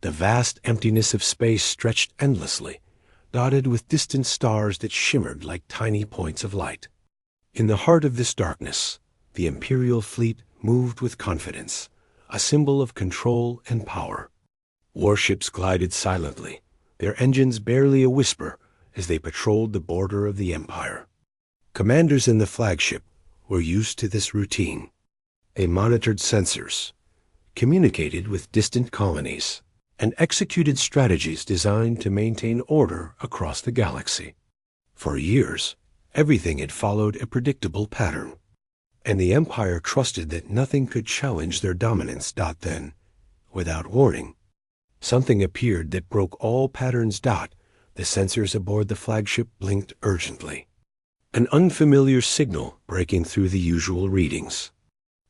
The vast emptiness of space stretched endlessly, dotted with distant stars that shimmered like tiny points of light. In the heart of this darkness, the Imperial fleet moved with confidence, a symbol of control and power. Warships glided silently, their engines barely a whisper as they patrolled the border of the Empire. Commanders in the flagship were used to this routine. They monitored sensors, communicated with distant colonies, and executed strategies designed to maintain order across the galaxy. For years, everything had followed a predictable pattern, and the Empire trusted that nothing could challenge their dominance. Then, without warning, something appeared that broke all patterns. The sensors aboard the flagship blinked urgently. An unfamiliar signal breaking through the usual readings.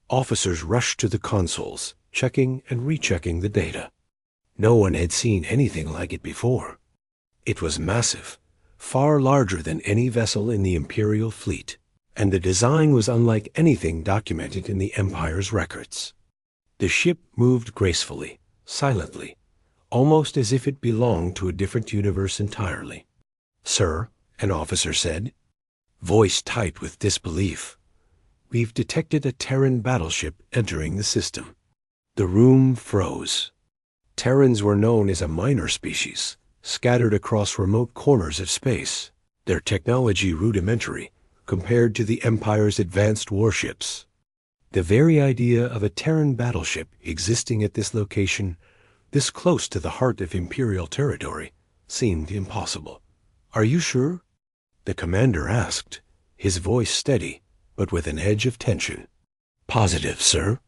Officers rushed to the consoles, checking and rechecking the data. No one had seen anything like it before. It was massive, far larger than any vessel in the Imperial fleet, and the design was unlike anything documented in the Empire's records. The ship moved gracefully, silently, almost as if it belonged to a different universe entirely. "Sir," an officer said, voice tight with disbelief, "we've detected a Terran battleship entering the system." The room froze. Terrans were known as a minor species, scattered across remote corners of space, their technology rudimentary compared to the Empire's advanced warships. The very idea of a Terran battleship existing at this location, this close to the heart of Imperial territory, seemed impossible. "Are you sure?" the commander asked, his voice steady, but with an edge of tension. "Positive, sir.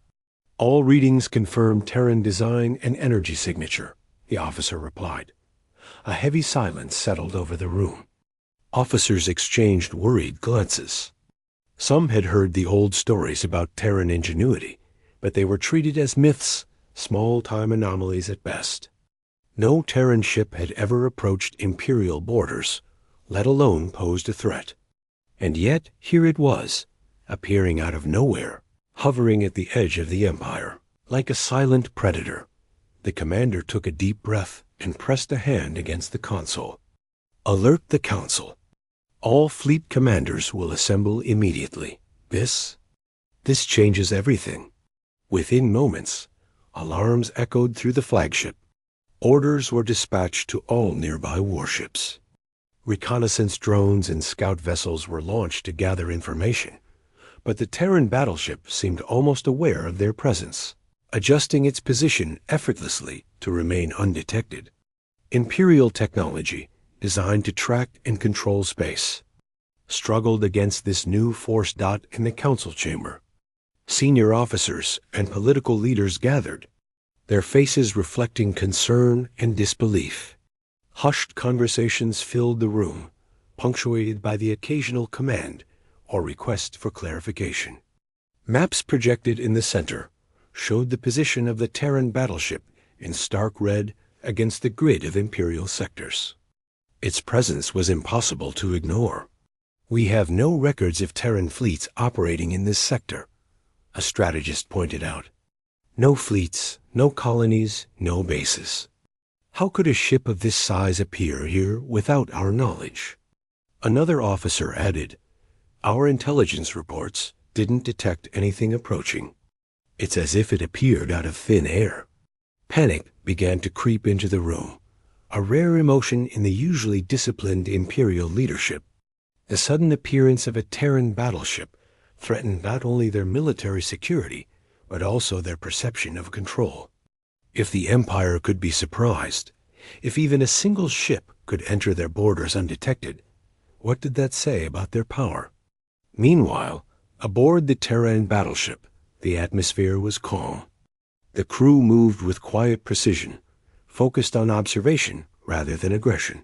All readings confirm Terran design and energy signature," the officer replied. A heavy silence settled over the room. Officers exchanged worried glances. Some had heard the old stories about Terran ingenuity, but they were treated as myths, small-time anomalies at best. No Terran ship had ever approached Imperial borders, let alone posed a threat. And yet here it was, appearing out of nowhere, hovering at the edge of the Empire, like a silent predator. The commander took a deep breath and pressed a hand against the console. "Alert the Council. All fleet commanders will assemble immediately. This changes everything." Within moments, alarms echoed through the flagship. Orders were dispatched to all nearby warships. Reconnaissance drones and scout vessels were launched to gather information, but the Terran battleship seemed almost aware of their presence, adjusting its position effortlessly to remain undetected. Imperial technology, designed to track and control space, struggled against this new force. In the council chamber, senior officers and political leaders gathered, their faces reflecting concern and disbelief. Hushed conversations filled the room, punctuated by the occasional command or request for clarification. Maps projected in the center showed the position of the Terran battleship in stark red against the grid of Imperial sectors. Its presence was impossible to ignore. "We have no records of Terran fleets operating in this sector," a strategist pointed out. "No fleets, no colonies, no bases. How could a ship of this size appear here without our knowledge?" Another officer added, "Our intelligence reports didn't detect anything approaching. It's as if it appeared out of thin air." Panic began to creep into the room, a rare emotion in the usually disciplined Imperial leadership. The sudden appearance of a Terran battleship threatened not only their military security, but also their perception of control. If the Empire could be surprised, if even a single ship could enter their borders undetected, what did that say about their power? Meanwhile, aboard the Terran battleship, the atmosphere was calm. The crew moved with quiet precision, focused on observation rather than aggression.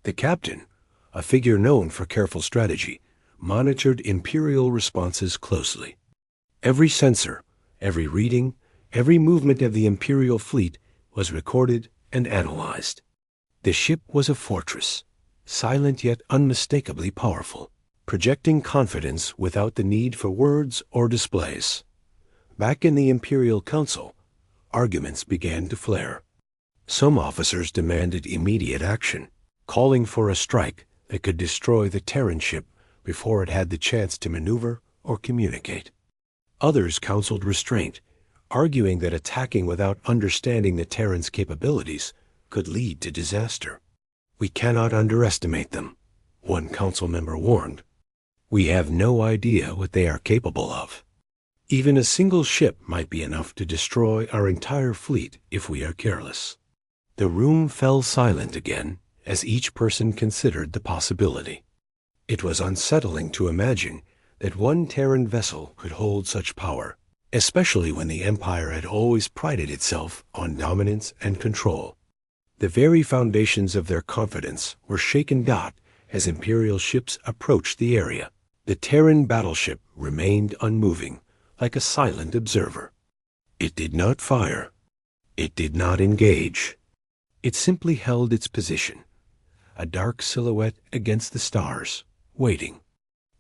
The captain, a figure known for careful strategy, monitored Imperial responses closely. Every sensor, every reading, every movement of the Imperial fleet was recorded and analyzed. The ship was a fortress, silent yet unmistakably powerful, projecting confidence without the need for words or displays. Back in the Imperial Council, arguments began to flare. Some officers demanded immediate action, calling for a strike that could destroy the Terran ship before it had the chance to maneuver or communicate. Others counseled restraint, arguing that attacking without understanding the Terran's capabilities could lead to disaster. "We cannot underestimate them," one council member warned. "We have no idea what they are capable of. Even a single ship might be enough to destroy our entire fleet if we are careless." The room fell silent again as each person considered the possibility. It was unsettling to imagine that one Terran vessel could hold such power, especially when the Empire had always prided itself on dominance and control. The very foundations of their confidence were shaken as Imperial ships approached the area. The Terran Battleship remained unmoving, like a silent observer. It did not fire. It did not engage. It simply held its position, a dark silhouette against the stars, waiting.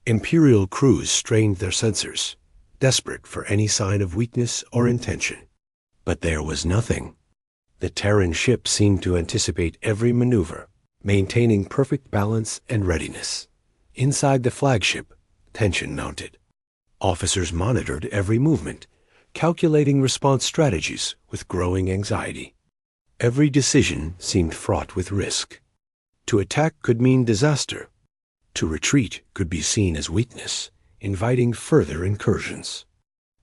Imperial crews strained their sensors, desperate for any sign of weakness or intention. But there was nothing. The Terran ship seemed to anticipate every maneuver, maintaining perfect balance and readiness. Inside the flagship, tension mounted. Officers monitored every movement, calculating response strategies with growing anxiety. Every decision seemed fraught with risk. To attack could mean disaster. To retreat could be seen as weakness, inviting further incursions.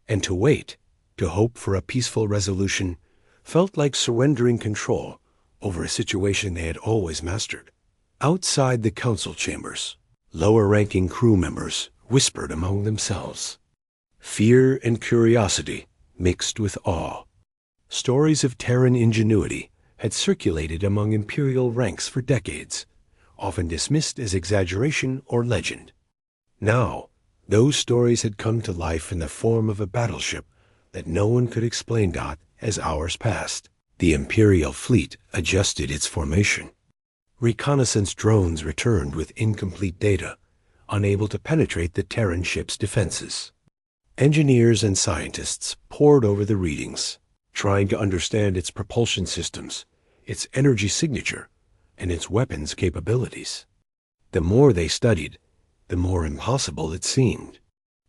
And to wait, to hope for a peaceful resolution, felt like surrendering control over a situation they had always mastered. Outside the council chambers, lower-ranking crew members whispered among themselves. Fear and curiosity mixed with awe. Stories of Terran ingenuity had circulated among Imperial ranks for decades, often dismissed as exaggeration or legend. Now, those stories had come to life in the form of a battleship that no one could explain. As hours passed, the Imperial fleet adjusted its formation. Reconnaissance drones returned with incomplete data, unable to penetrate the Terran ship's defenses. Engineers and scientists pored over the readings, trying to understand its propulsion systems, its energy signature, and its weapons capabilities. The more they studied, the more impossible it seemed.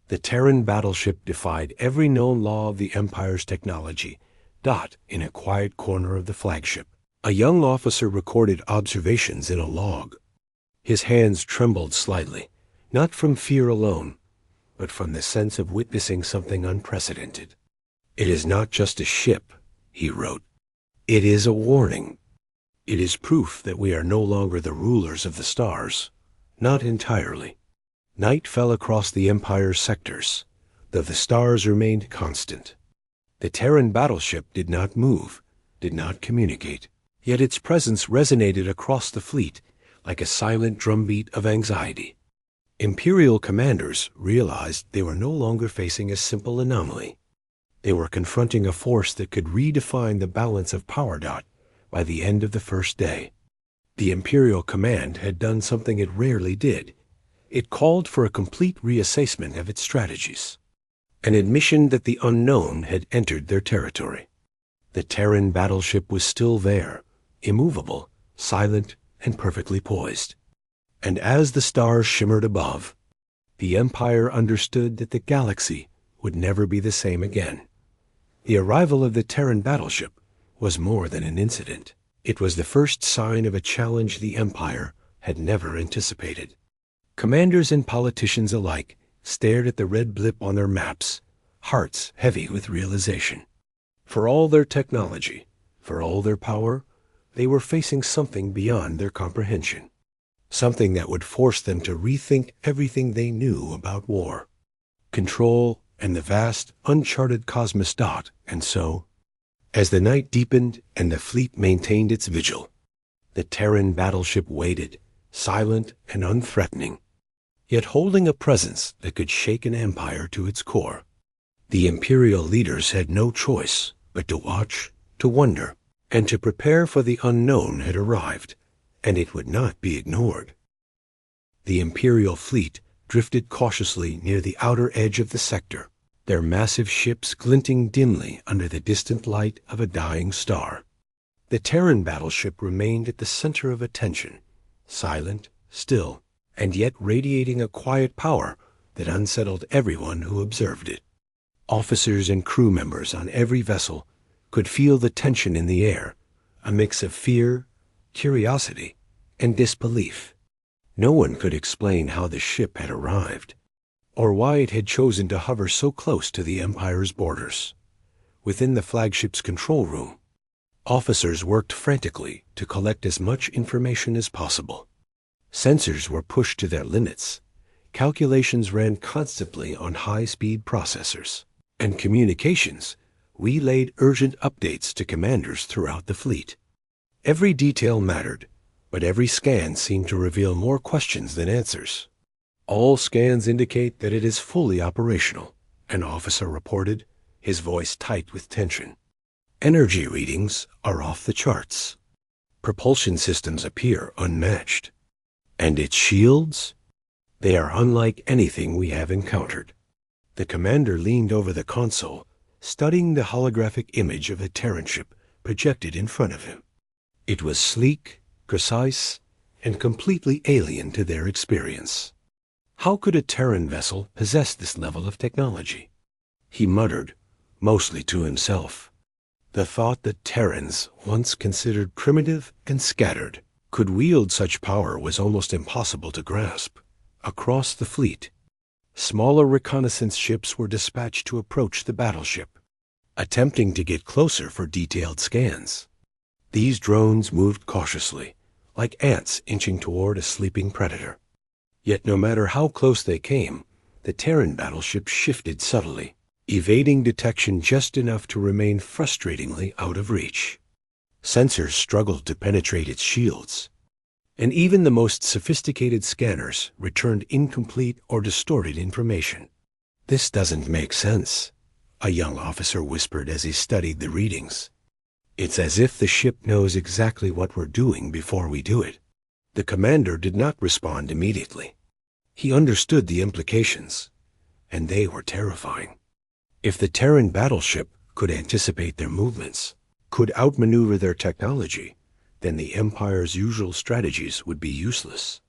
The Terran battleship defied every known law of the Empire's technology. In a quiet corner of the flagship, a young officer recorded observations in a log. His hands trembled slightly, not from fear alone, but from the sense of witnessing something unprecedented. "It is not just a ship," he wrote. "It is a warning. It is proof that we are no longer the rulers of the stars. Not entirely." Night fell across the Empire's sectors, though the stars remained constant. The Terran battleship did not move, did not communicate, yet its presence resonated across the fleet like a silent drumbeat of anxiety. Imperial commanders realized they were no longer facing a simple anomaly. They were confronting a force that could redefine the balance of power. By the end of the first day, the Imperial command had done something it rarely did. It called for a complete reassessment of its strategies, an admission that the unknown had entered their territory. The Terran battleship was still there, immovable, silent, and perfectly poised. And as the stars shimmered above, the Empire understood that the galaxy would never be the same again. The arrival of the Terran battleship was more than an incident. It was the first sign of a challenge the Empire had never anticipated. Commanders and politicians alike stared at the red blip on their maps, hearts heavy with realization. For all their technology, for all their power, they were facing something beyond their comprehension. Something that would force them to rethink everything they knew about war, control, and the vast, uncharted cosmos. And so, as the night deepened and the fleet maintained its vigil, the Terran battleship waited, silent and unthreatening, yet holding a presence that could shake an empire to its core. The Imperial leaders had no choice but to watch, to wonder, and to prepare, for the unknown had arrived, and it would not be ignored. The Imperial fleet drifted cautiously near the outer edge of the sector, their massive ships glinting dimly under the distant light of a dying star. The Terran battleship remained at the center of attention, silent, still, and yet radiating a quiet power that unsettled everyone who observed it. Officers and crew members on every vessel could feel the tension in the air, a mix of fear, curiosity, and disbelief. No one could explain how the ship had arrived, or why it had chosen to hover so close to the Empire's borders. Within the flagship's control room, officers worked frantically to collect as much information as possible. Sensors were pushed to their limits, calculations ran constantly on high-speed processors, and communications relayed urgent updates to commanders throughout the fleet. Every detail mattered, but every scan seemed to reveal more questions than answers. "All scans indicate that it is fully operational," an officer reported, his voice tight with tension. "Energy readings are off the charts. Propulsion systems appear unmatched. And its shields? They are unlike anything we have encountered." The commander leaned over the console, studying the holographic image of a Terran ship projected in front of him. It was sleek, precise, and completely alien to their experience. How could a Terran vessel possess this level of technology? He muttered, mostly to himself. The thought that Terrans, once considered primitive and scattered, could wield such power was almost impossible to grasp. Across the fleet, smaller reconnaissance ships were dispatched to approach the battleship, attempting to get closer for detailed scans. These drones moved cautiously, like ants inching toward a sleeping predator. Yet no matter how close they came, the Terran battleship shifted subtly, evading detection just enough to remain frustratingly out of reach. Sensors struggled to penetrate its shields, and even the most sophisticated scanners returned incomplete or distorted information. "This doesn't make sense," a young officer whispered as he studied the readings. "It's as if the ship knows exactly what we're doing before we do it." The commander did not respond immediately. He understood the implications, and they were terrifying. If the Terran battleship could anticipate their movements, could outmaneuver their technology, then the Empire's usual strategies would be useless.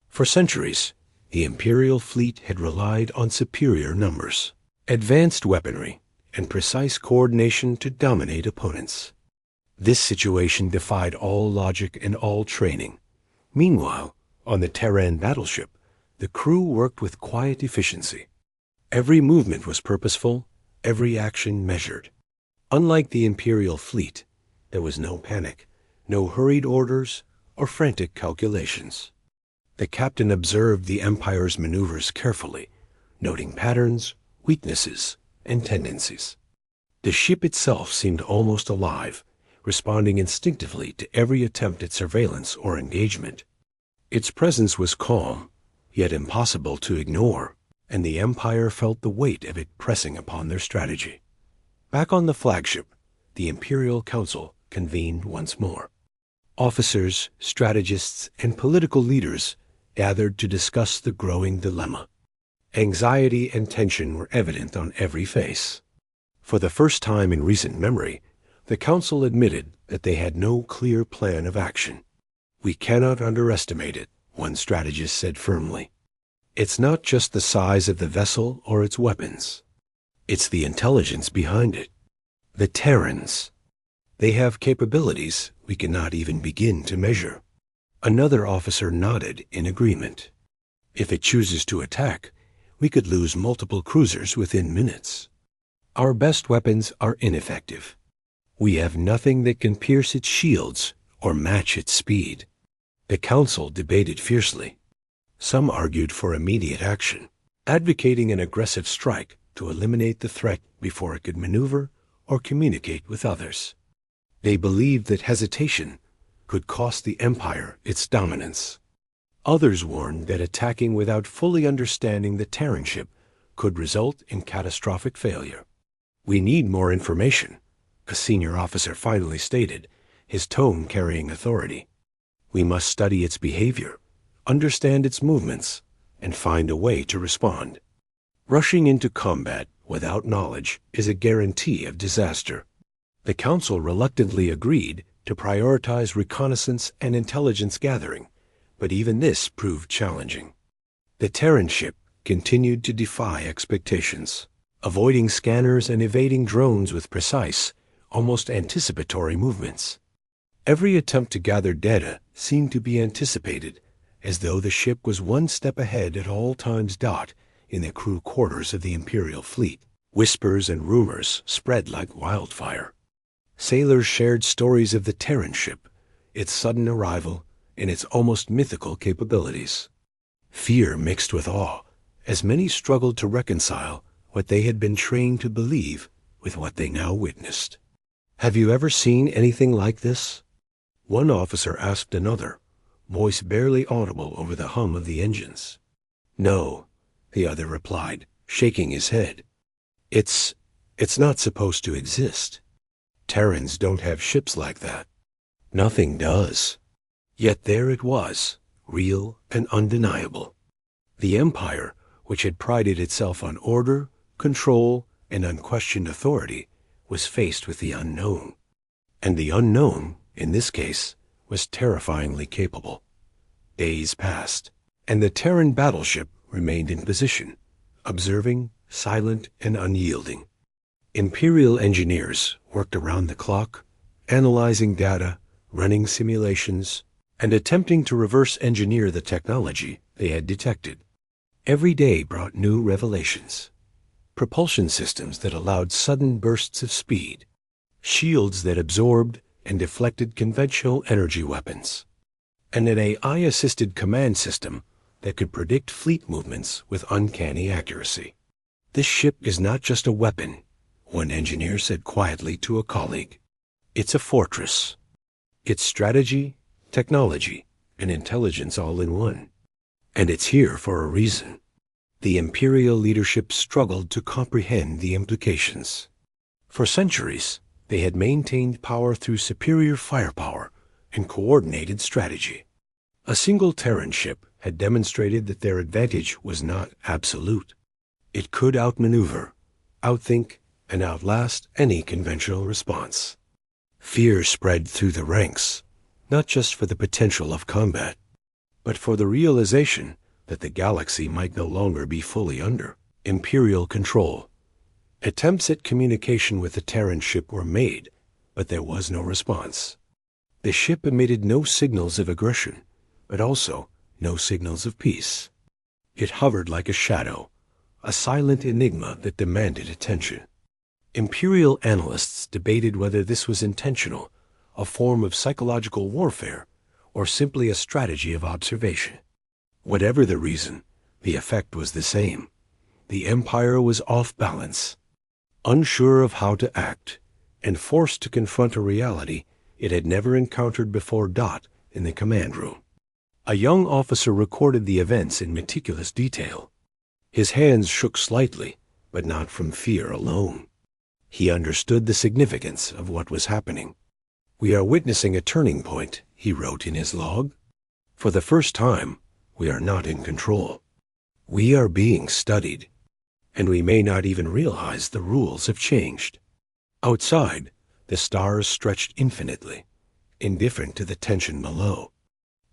For centuries, the Imperial fleet had relied on superior numbers, advanced weaponry, and precise coordination to dominate opponents. This situation defied all logic and all training. Meanwhile, on the Terran battleship, the crew worked with quiet efficiency. Every movement was purposeful, every action measured. Unlike the Imperial fleet, there was no panic, no hurried orders, or frantic calculations. The captain observed the Empire's maneuvers carefully, noting patterns, weaknesses, and tendencies. The ship itself seemed almost alive, responding instinctively to every attempt at surveillance or engagement. Its presence was calm, yet impossible to ignore, and the Empire felt the weight of it pressing upon their strategy. Back on the flagship, the Imperial Council convened once more. Officers, strategists, and political leaders gathered to discuss the growing dilemma. Anxiety and tension were evident on every face. For the first time in recent memory, the Council admitted that they had no clear plan of action. "We cannot underestimate it," one strategist said firmly. "It's not just the size of the vessel or its weapons. It's the intelligence behind it. The Terrans. They have capabilities we cannot even begin to measure." Another officer nodded in agreement. "If it chooses to attack, we could lose multiple cruisers within minutes. Our best weapons are ineffective. We have nothing that can pierce its shields or match its speed." The council debated fiercely. Some argued for immediate action, advocating an aggressive strike to eliminate the threat before it could maneuver or communicate with others. They believed that hesitation could cost the Empire its dominance. Others warned that attacking without fully understanding the Terran ship could result in catastrophic failure. "We need more information," a senior officer finally stated, his tone carrying authority. "We must study its behavior, understand its movements, and find a way to respond. Rushing into combat without knowledge is a guarantee of disaster." The council reluctantly agreed to prioritize reconnaissance and intelligence gathering, but even this proved challenging. The Terran ship continued to defy expectations, avoiding scanners and evading drones with precise, almost anticipatory movements. Every attempt to gather data seemed to be anticipated, as though the ship was one step ahead at all times. In the crew quarters of the Imperial fleet, whispers and rumors spread like wildfire. Sailors shared stories of the Terran ship, its sudden arrival, and its almost mythical capabilities. Fear mixed with awe, as many struggled to reconcile what they had been trained to believe with what they now witnessed. "Have you ever seen anything like this?" one officer asked another, voice barely audible over the hum of the engines. "No," the other replied, shaking his head. It's not supposed to exist. Terrans don't have ships like that. Nothing does." Yet there it was, real and undeniable. The Empire, which had prided itself on order, control, and unquestioned authority, was faced with the unknown. And the unknown, in this case, was terrifyingly capable. Days passed, and the Terran battleship remained in position, observing, silent and unyielding. Imperial engineers worked around the clock, analyzing data, running simulations, and attempting to reverse engineer the technology they had detected. Every day brought new revelations. Propulsion systems that allowed sudden bursts of speed, shields that absorbed and deflected conventional energy weapons, and an AI-assisted command system that could predict fleet movements with uncanny accuracy. "This ship is not just a weapon," one engineer said quietly to a colleague. "It's a fortress. It's strategy, technology, and intelligence all in one. And it's here for a reason." The Imperial leadership struggled to comprehend the implications. For centuries, they had maintained power through superior firepower and coordinated strategy. A single Terran ship had demonstrated that their advantage was not absolute. It could outmaneuver, outthink, and outlast any conventional response. Fear spread through the ranks, not just for the potential of combat, but for the realization that the galaxy might no longer be fully under Imperial control. Attempts at communication with the Terran ship were made, but there was no response. The ship emitted no signals of aggression, but also no signals of peace. It hovered like a shadow, a silent enigma that demanded attention. Imperial analysts debated whether this was intentional, a form of psychological warfare, or simply a strategy of observation. Whatever the reason, the effect was the same. The Empire was off balance, unsure of how to act, and forced to confront a reality it had never encountered before. In the command room, a young officer recorded the events in meticulous detail. His hands shook slightly, but not from fear alone. He understood the significance of what was happening. "We are witnessing a turning point," he wrote in his log. "For the first time, we are not in control. We are being studied, and we may not even realize the rules have changed." Outside, the stars stretched infinitely, indifferent to the tension below.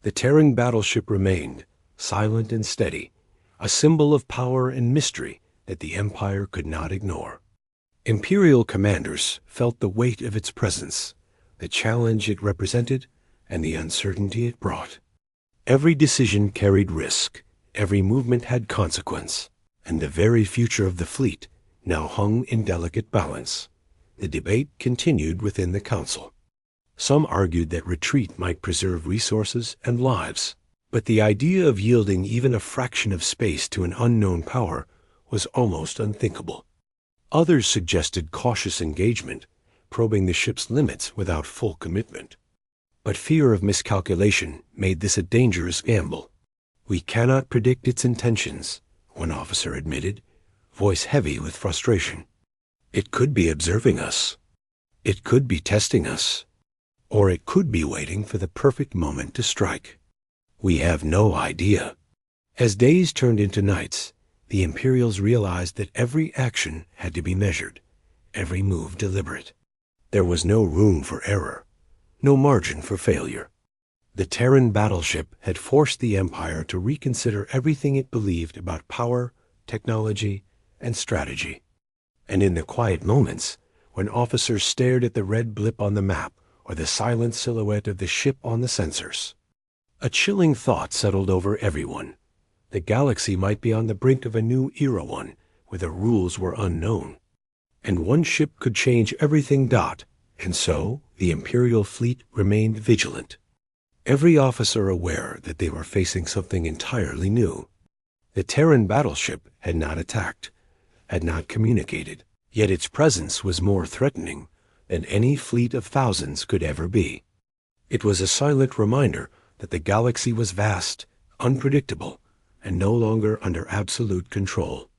The Terran battleship remained, silent and steady, a symbol of power and mystery that the Empire could not ignore. Imperial commanders felt the weight of its presence, the challenge it represented, and the uncertainty it brought. Every decision carried risk, every movement had consequence, and the very future of the fleet now hung in delicate balance. The debate continued within the Council. Some argued that retreat might preserve resources and lives, but the idea of yielding even a fraction of space to an unknown power was almost unthinkable. Others suggested cautious engagement, probing the ship's limits without full commitment. But fear of miscalculation made this a dangerous gamble. "We cannot predict its intentions," one officer admitted, voice heavy with frustration. "It could be observing us. It could be testing us. Or it could be waiting for the perfect moment to strike. We have no idea." As days turned into nights, the Imperials realized that every action had to be measured, every move deliberate. There was no room for error. no margin for failure. The Terran Battleship had forced the Empire to reconsider everything it believed about power, technology, and strategy. And in the quiet moments, when officers stared at the red blip on the map or the silent silhouette of the ship on the sensors, a chilling thought settled over everyone. The galaxy might be on the brink of a new era, one where the rules were unknown. And one ship could change everything. And so the Imperial fleet remained vigilant, every officer aware that they were facing something entirely new. The Terran Battleship had not attacked, had not communicated, yet its presence was more threatening than any fleet of thousands could ever be. It was a silent reminder that the galaxy was vast, unpredictable, and no longer under absolute control.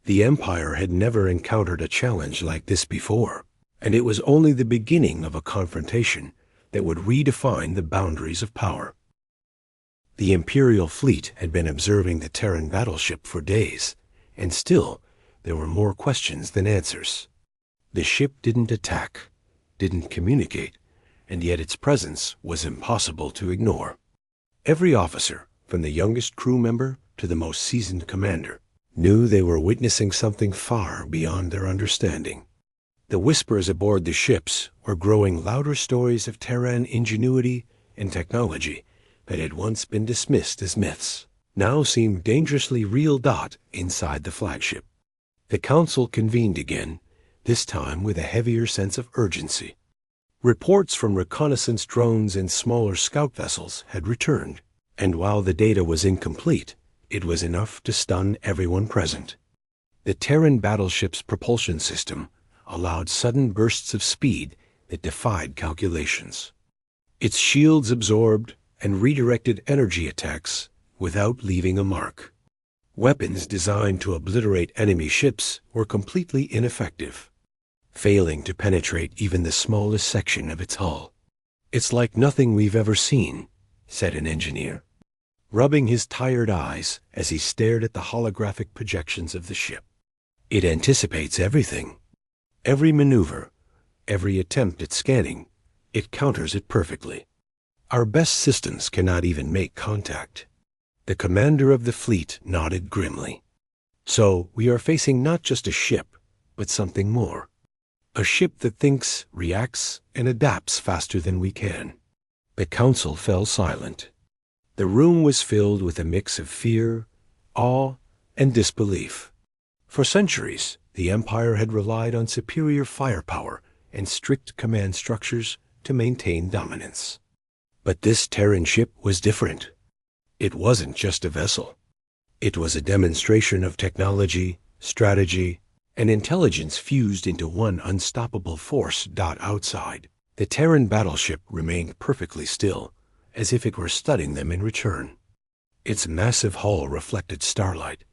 The Empire had never encountered a challenge like this before, and it was only the beginning of a confrontation that would redefine the boundaries of power. The Imperial fleet had been observing the Terran battleship for days, and still there were more questions than answers. The ship didn't attack, didn't communicate, and yet its presence was impossible to ignore. Every officer, from the youngest crew member to the most seasoned commander, knew they were witnessing something far beyond their understanding. The whispers aboard the ships were growing louder, stories of Terran ingenuity and technology that had once been dismissed as myths now seemed dangerously real. Inside the flagship, the council convened again, this time with a heavier sense of urgency. Reports from reconnaissance drones and smaller scout vessels had returned, and while the data was incomplete, it was enough to stun everyone present. The Terran battleship's propulsion system allowed sudden bursts of speed that defied calculations. Its shields absorbed and redirected energy attacks without leaving a mark. Weapons designed to obliterate enemy ships were completely ineffective, failing to penetrate even the smallest section of its hull. "It's like nothing we've ever seen," said an engineer, rubbing his tired eyes as he stared at the holographic projections of the ship. "It anticipates everything. Every maneuver, every attempt at scanning, it counters it perfectly. Our best systems cannot even make contact." The commander of the fleet nodded grimly. "So we are facing not just a ship, but something more. A ship that thinks, reacts, and adapts faster than we can." The council fell silent. The room was filled with a mix of fear, awe, and disbelief. For centuries, the Empire had relied on superior firepower and strict command structures to maintain dominance. But this Terran ship was different. It wasn't just a vessel. It was a demonstration of technology, strategy, and intelligence fused into one unstoppable force. Outside, the Terran battleship remained perfectly still, as if it were studying them in return. Its massive hull reflected starlight,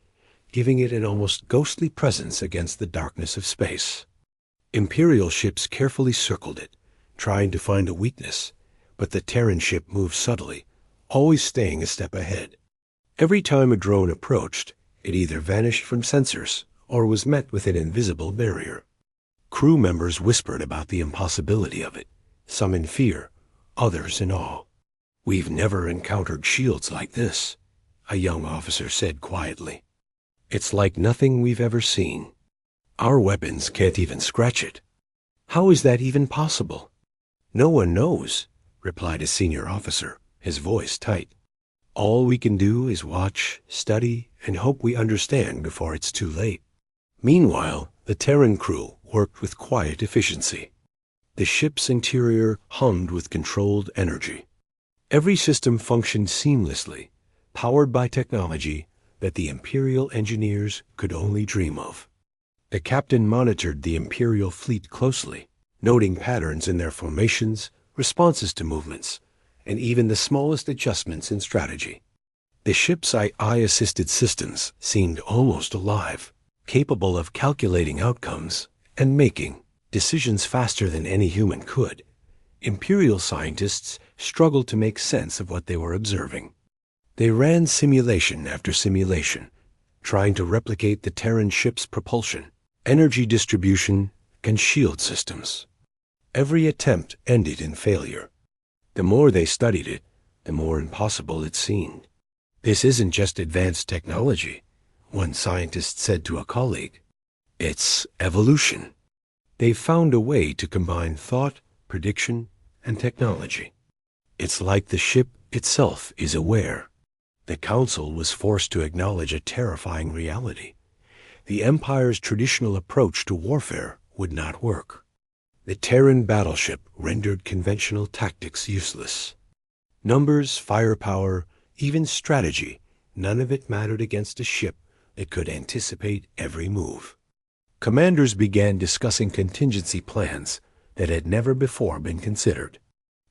giving it an almost ghostly presence against the darkness of space. Imperial ships carefully circled it, trying to find a weakness, but the Terran ship moved subtly, always staying a step ahead. Every time a drone approached, it either vanished from sensors or was met with an invisible barrier. Crew members whispered about the impossibility of it, some in fear, others in awe. "We've never encountered shields like this," a young officer said quietly. "It's like nothing we've ever seen. Our weapons can't even scratch it. How is that even possible?" "No one knows," replied a senior officer, his voice tight. "All we can do is watch, study, and hope we understand before it's too late." Meanwhile, the Terran crew worked with quiet efficiency. The ship's interior hummed with controlled energy. Every system functioned seamlessly, powered by technology that the Imperial engineers could only dream of. The captain monitored the Imperial fleet closely, noting patterns in their formations, responses to movements, and even the smallest adjustments in strategy. The ship's AI-assisted systems seemed almost alive, capable of calculating outcomes and making decisions faster than any human could. Imperial scientists struggled to make sense of what they were observing. They ran simulation after simulation, trying to replicate the Terran ship's propulsion, energy distribution, and shield systems. Every attempt ended in failure, The more they studied it, the more impossible it seemed. This isn't just advanced technology, one scientist said to a colleague. It's evolution. They've found a way to combine thought, prediction, and technology. It's like the ship itself is aware. The Council was forced to acknowledge a terrifying reality. The Empire's traditional approach to warfare would not work. The Terran Battleship rendered conventional tactics useless. Numbers, firepower, even strategy, none of it mattered against a ship that could anticipate every move. Commanders began discussing contingency plans that had never before been considered.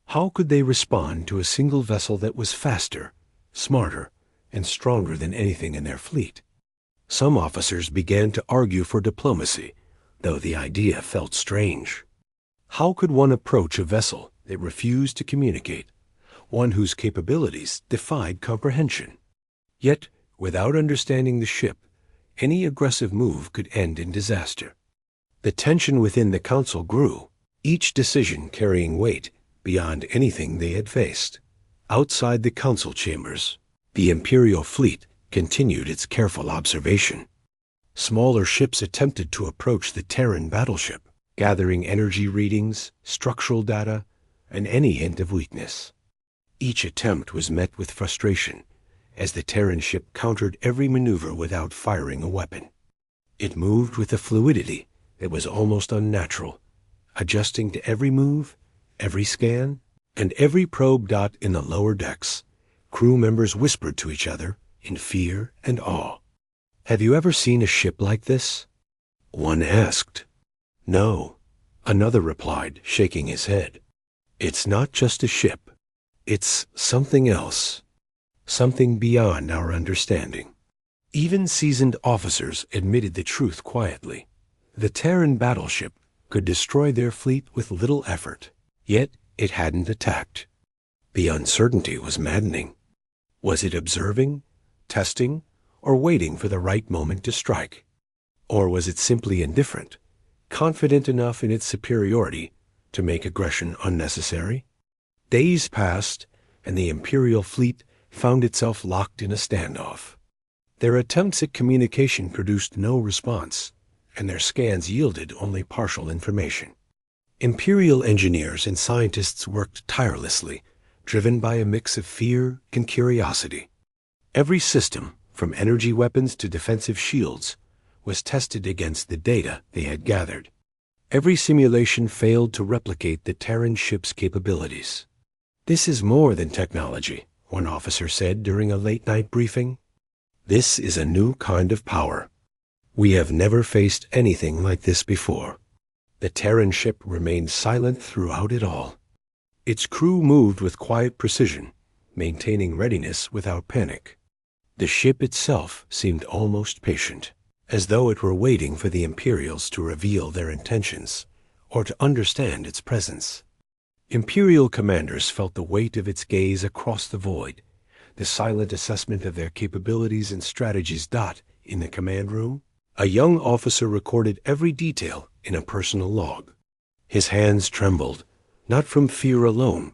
How could they respond to a single vessel that was faster, smarter, and stronger than anything in their fleet? Some officers began to argue for diplomacy, though the idea felt strange. How could one approach a vessel that refused to communicate, one whose capabilities defied comprehension? Yet, without understanding the ship, any aggressive move could end in disaster. The tension within the Council grew, each decision carrying weight beyond anything they had faced. Outside the Council chambers, the Imperial fleet continued its careful observation. Smaller ships attempted to approach the Terran Battleship, gathering energy readings, structural data, and any hint of weakness. Each attempt was met with frustration, as the Terran ship countered every maneuver without firing a weapon. It moved with a fluidity that was almost unnatural, adjusting to every move, every scan, and every probe dot in the lower decks. Crew members whispered to each other in fear and awe. "Have you ever seen a ship like this?" one asked. "No," another replied, shaking his head. "It's not just a ship. It's something else. Something beyond our understanding." Even seasoned officers admitted the truth quietly. The Terran Battleship could destroy their fleet with little effort, yet it hadn't attacked. The uncertainty was maddening. Was it observing, testing, or waiting for the right moment to strike? Or was it simply indifferent, confident enough in its superiority to make aggression unnecessary? Days passed, and the Imperial fleet found itself locked in a standoff. Their attempts at communication produced no response, and their scans yielded only partial information. Imperial engineers and scientists worked tirelessly, driven by a mix of fear and curiosity. Every system, from energy weapons to defensive shields, was tested against the data they had gathered. Every simulation failed to replicate the Terran ship's capabilities. "This is more than technology," one officer said during a late-night briefing. "This is a new kind of power. We have never faced anything like this before." The Terran ship remained silent throughout it all. Its crew moved with quiet precision, maintaining readiness without panic. The ship itself seemed almost patient, as though it were waiting for the Imperials to reveal their intentions, or to understand its presence. Imperial commanders felt the weight of its gaze across the void, the silent assessment of their capabilities and strategies. In the command room, a young officer recorded every detail in a personal log. His hands trembled, not from fear alone,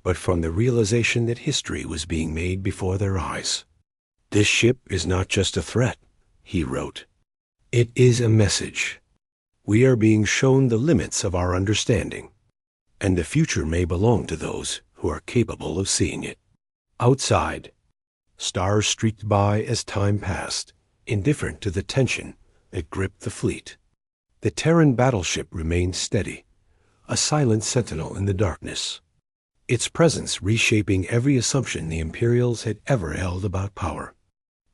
but from the realization that history was being made before their eyes. "This ship is not just a threat," he wrote. "It is a message. We are being shown the limits of our understanding, and the future may belong to those who are capable of seeing it." Outside, stars streaked by as time passed, indifferent to the tension that gripped the fleet. The Terran Battleship remained steady, a silent sentinel in the darkness, its presence reshaping every assumption the Imperials had ever held about power,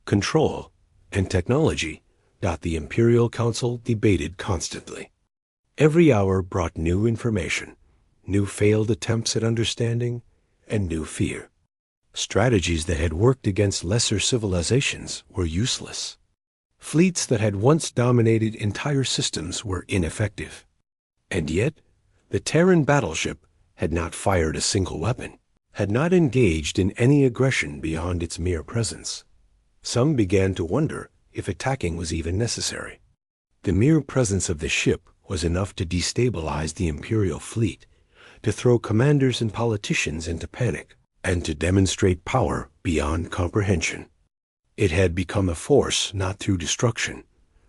control, and technology. The Imperial Council debated constantly. Every hour brought new information, new failed attempts at understanding, and new fear. Strategies that had worked against lesser civilizations were useless. Fleets that had once dominated entire systems were ineffective. And yet, the Terran Battleship had not fired a single weapon, had not engaged in any aggression beyond its mere presence. Some began to wonder if attacking was even necessary. The mere presence of the ship was enough to destabilize the Imperial fleet, to throw commanders and politicians into panic, and to demonstrate power beyond comprehension. It had become a force not through destruction,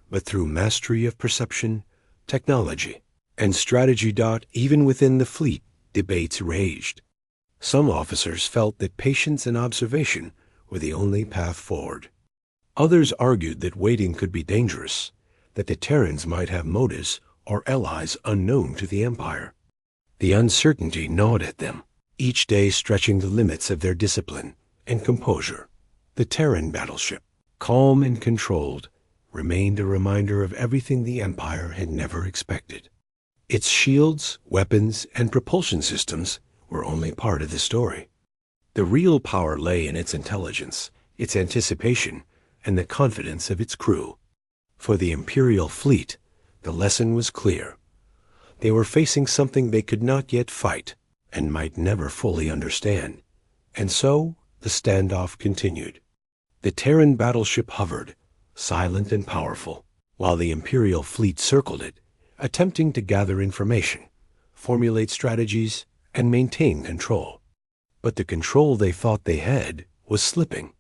but through mastery of perception, technology, and strategy. Even within the fleet, debates raged. Some officers felt that patience and observation were the only path forward. Others argued that waiting could be dangerous, that the Terrans might have motives or allies unknown to the Empire. The uncertainty gnawed at them, each day stretching the limits of their discipline and composure. The Terran Battleship, calm and controlled, remained a reminder of everything the Empire had never expected. Its shields, weapons, and propulsion systems were only part of the story. The real power lay in its intelligence, its anticipation, and the confidence of its crew. For the Imperial fleet, the lesson was clear. They were facing something they could not yet fight and might never fully understand. And so the standoff continued. The Terran battleship hovered, silent and powerful, while the Imperial fleet circled it, attempting to gather information, formulate strategies, and maintain control. But the control they thought they had was slipping.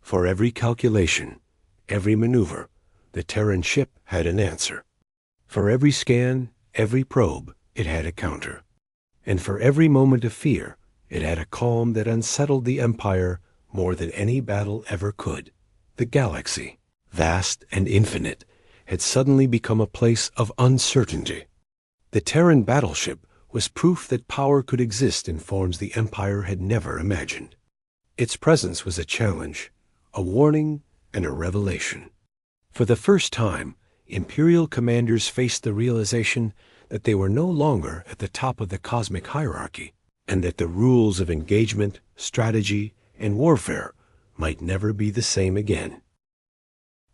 For every calculation, every maneuver, the Terran ship had an answer. For every scan, every probe, it had a counter. And for every moment of fear, it had a calm that unsettled the Empire more than any battle ever could. The galaxy, vast and infinite, had suddenly become a place of uncertainty. The Terran battleship was proof that power could exist in forms the Empire had never imagined. Its presence was a challenge, a warning, and a revelation. For the first time, Imperial commanders faced the realization that they were no longer at the top of the cosmic hierarchy, and that the rules of engagement, strategy, and warfare might never be the same again.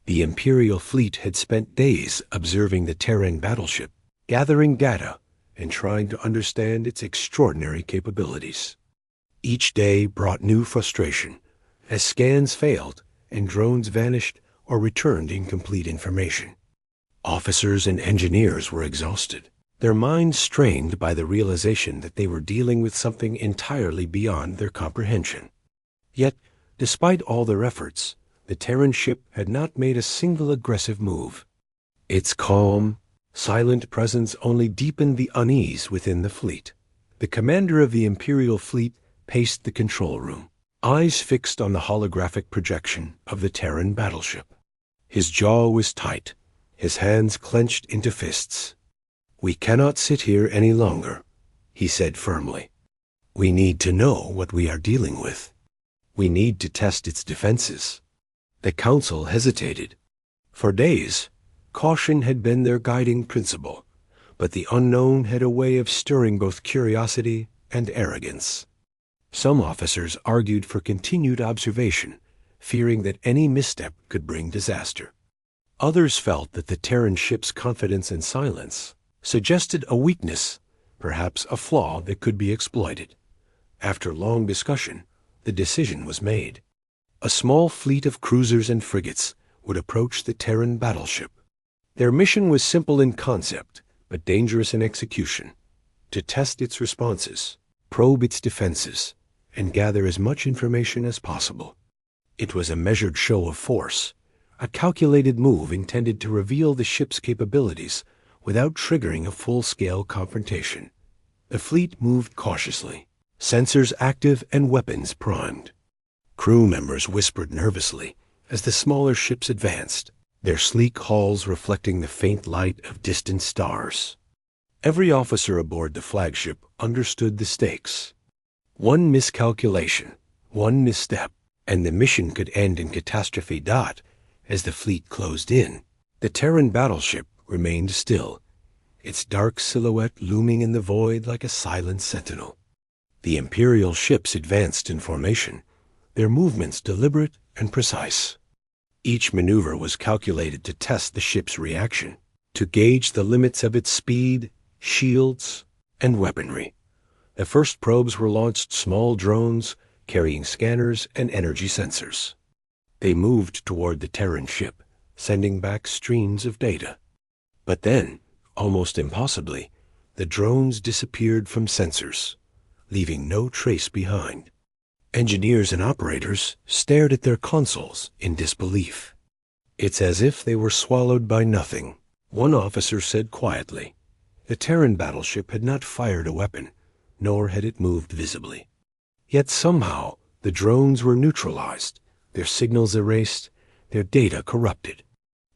The Imperial fleet had spent days observing the Terran battleship, gathering data, and trying to understand its extraordinary capabilities. Each day brought new frustration, as scans failed and drones vanished or returned incomplete information. Officers and engineers were exhausted, their minds strained by the realization that they were dealing with something entirely beyond their comprehension. Yet, despite all their efforts, the Terran ship had not made a single aggressive move. Its calm, silent presence only deepened the unease within the fleet. The commander of the Imperial fleet paced the control room, eyes fixed on the holographic projection of the Terran battleship. His jaw was tight, his hands clenched into fists. "We cannot sit here any longer," he said firmly. "We need to know what we are dealing with. We need to test its defenses." The council hesitated. For days, caution had been their guiding principle, but the unknown had a way of stirring both curiosity and arrogance. Some officers argued for continued observation, fearing that any misstep could bring disaster. Others felt that the Terran ship's confidence and silence suggested a weakness, perhaps a flaw that could be exploited. After long discussion, the decision was made. A small fleet of cruisers and frigates would approach the Terran battleship. Their mission was simple in concept, but dangerous in execution: to test its responses, probe its defenses, and gather as much information as possible. It was a measured show of force, a calculated move intended to reveal the ship's capabilities without triggering a full-scale confrontation. The fleet moved cautiously, sensors active and weapons primed. Crew members whispered nervously as the smaller ships advanced, their sleek hulls reflecting the faint light of distant stars. Every officer aboard the flagship understood the stakes. One miscalculation, one misstep, and the mission could end in catastrophe. As the fleet closed in, the Terran battleship remained still, its dark silhouette looming in the void like a silent sentinel. The Imperial ships advanced in formation, their movements deliberate and precise. Each maneuver was calculated to test the ship's reaction, to gauge the limits of its speed, shields, and weaponry. The first probes were launched small drones carrying scanners and energy sensors. They moved toward the Terran ship, sending back streams of data. But then, almost impossibly, The drones disappeared from sensors, leaving no trace behind. Engineers and operators stared at their consoles in disbelief. "It's as if they were swallowed by nothing," one officer said quietly. The Terran battleship had not fired a weapon, nor had it moved visibly. Yet somehow the drones were neutralized, their signals erased, their data corrupted.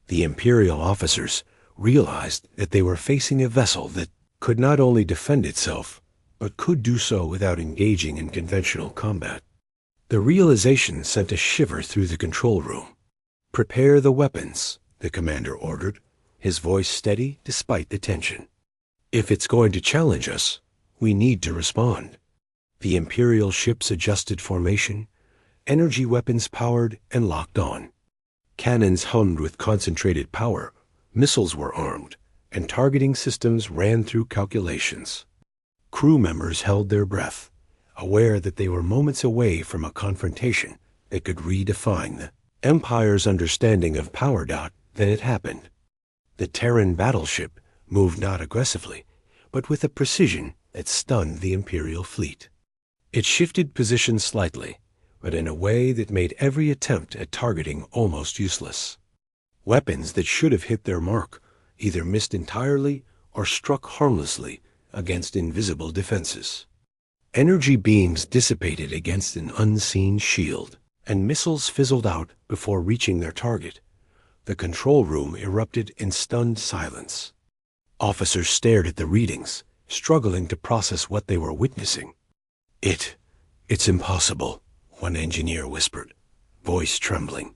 The Imperial officers realized that they were facing a vessel that could not only defend itself, but could do so without engaging in conventional combat. The realization sent a shiver through the control room. "Prepare the weapons," the commander ordered, his voice steady despite the tension. "If it's going to challenge us, we need to respond." The Imperial ships adjusted formation, energy weapons powered and locked on. Cannons hummed with concentrated power, missiles were armed, and targeting systems ran through calculations. Crew members held their breath, aware that they were moments away from a confrontation that could redefine the Empire's understanding of power. Then it happened. The Terran battleship moved not aggressively, but with a precision that stunned the Imperial fleet. It shifted position slightly, but in a way that made every attempt at targeting almost useless. Weapons that should have hit their mark either missed entirely or struck harmlessly against invisible defenses. Energy beams dissipated against an unseen shield, and missiles fizzled out before reaching their target. The control room erupted in stunned silence. Officers stared at the readings, struggling to process what they were witnessing. It's impossible," one engineer whispered, voice trembling.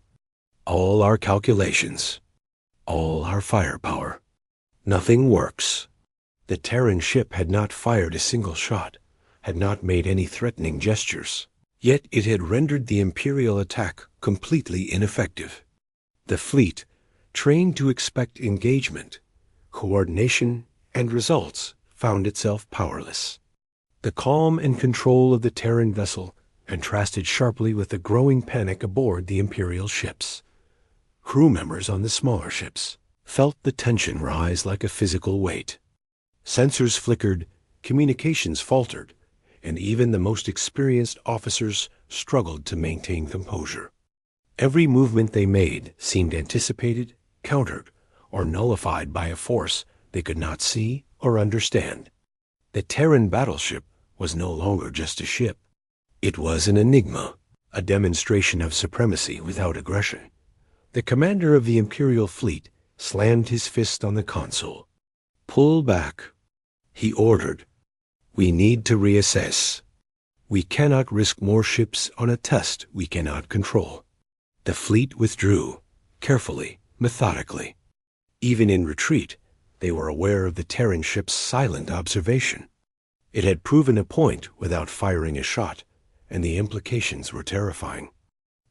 "All our calculations, all our firepower, nothing works." The Terran ship had not fired a single shot, had not made any threatening gestures, yet it had rendered the Imperial attack completely ineffective. The fleet, trained to expect engagement, coordination, and results, found itself powerless. The calm and control of the Terran vessel contrasted sharply with the growing panic aboard the Imperial ships. Crew members on the smaller ships felt the tension rise like a physical weight. Sensors flickered, communications faltered, and even the most experienced officers struggled to maintain composure. Every movement they made seemed anticipated, countered, or nullified by a force they could not see or understand. The Terran battleship was no longer just a ship. It was an enigma, a demonstration of supremacy without aggression. The commander of the Imperial fleet slammed his fist on the console. "Pull back," he ordered. "We need to reassess. We cannot risk more ships on a test we cannot control." The fleet withdrew, carefully, methodically. Even in retreat, they were aware of the Terran ship's silent observation. It had proven a point without firing a shot, and the implications were terrifying.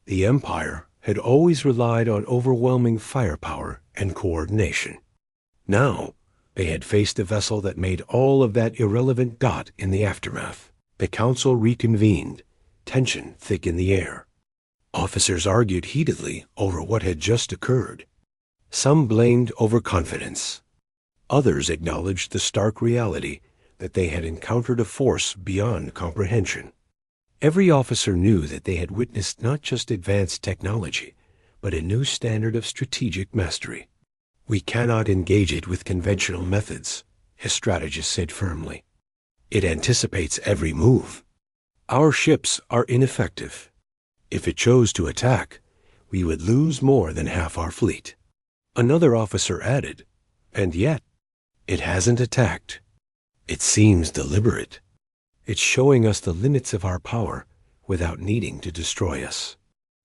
The Empire had always relied on overwhelming firepower and coordination. Now, they had faced a vessel that made all of that irrelevant in the aftermath. The council reconvened, tension thick in the air. Officers argued heatedly over what had just occurred. Some blamed overconfidence. Others acknowledged the stark reality that they had encountered a force beyond comprehension. Every officer knew that they had witnessed not just advanced technology, but a new standard of strategic mastery. "We cannot engage it with conventional methods," his strategist said firmly. "It anticipates every move. Our ships are ineffective. If it chose to attack, we would lose more than half our fleet." Another officer added, "And yet, it hasn't attacked. It seems deliberate. It's showing us the limits of our power without needing to destroy us."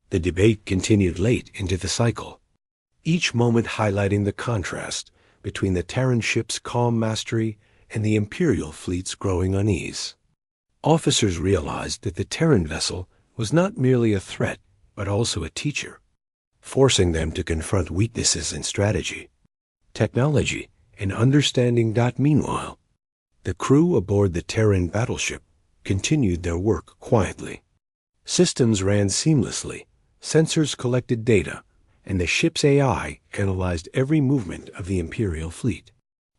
The debate continued late into the cycle, each moment highlighting the contrast between the Terran ship's calm mastery and the Imperial fleet's growing unease. Officers realized that the Terran vessel was not merely a threat, but also a teacher, forcing them to confront weaknesses in strategy, technology, and understanding. Meanwhile, the crew aboard the Terran battleship continued their work quietly. Systems ran seamlessly, sensors collected data, and the ship's AI analyzed every movement of the Imperial fleet.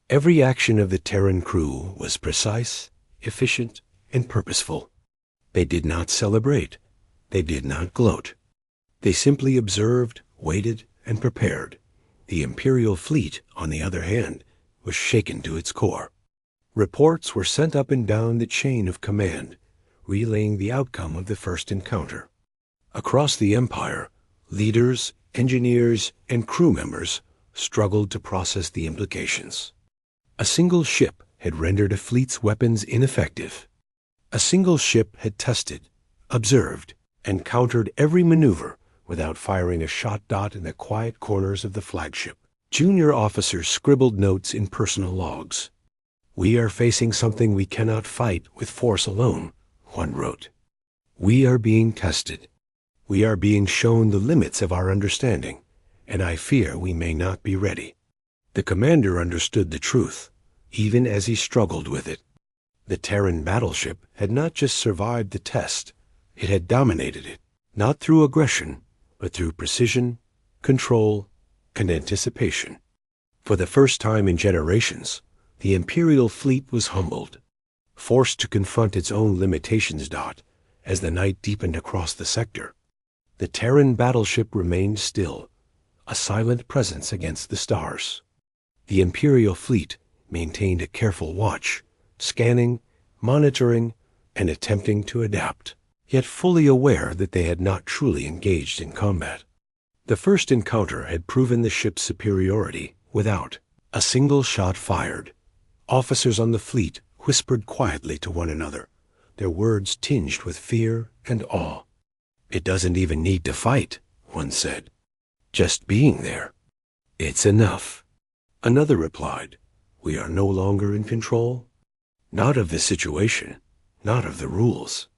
Every action of the Terran crew was precise, efficient, and purposeful. They did not celebrate. They did not gloat. They simply observed, waited, and prepared. The Imperial fleet, on the other hand, was shaken to its core. Reports were sent up and down the chain of command, relaying the outcome of the first encounter. Across the Empire, leaders, engineers, and crew members struggled to process the implications. A single ship had rendered a fleet's weapons ineffective. A single ship had tested, observed, and countered every maneuver without firing a shot dot in the quiet corners of the flagship. Junior officers scribbled notes in personal logs. "We are facing something we cannot fight with force alone," one wrote. "We are being tested. We are being shown the limits of our understanding, and I fear we may not be ready." The commander understood the truth, even as he struggled with it. The Terran battleship had not just survived the test, it had dominated it, not through aggression, but through precision, control, and anticipation. For the first time in generations, the Imperial fleet was humbled, forced to confront its own limitations. As the night deepened across the sector, the Terran battleship remained still, a silent presence against the stars. The Imperial fleet maintained a careful watch, scanning, monitoring, and attempting to adapt, yet fully aware that they had not truly engaged in combat. The first encounter had proven the ship's superiority without a single shot fired. Officers on the fleet whispered quietly to one another, their words tinged with fear and awe. "It doesn't even need to fight," one said. "Just being there, it's enough." Another replied, "We are no longer in control. Not of the situation, not of the rules.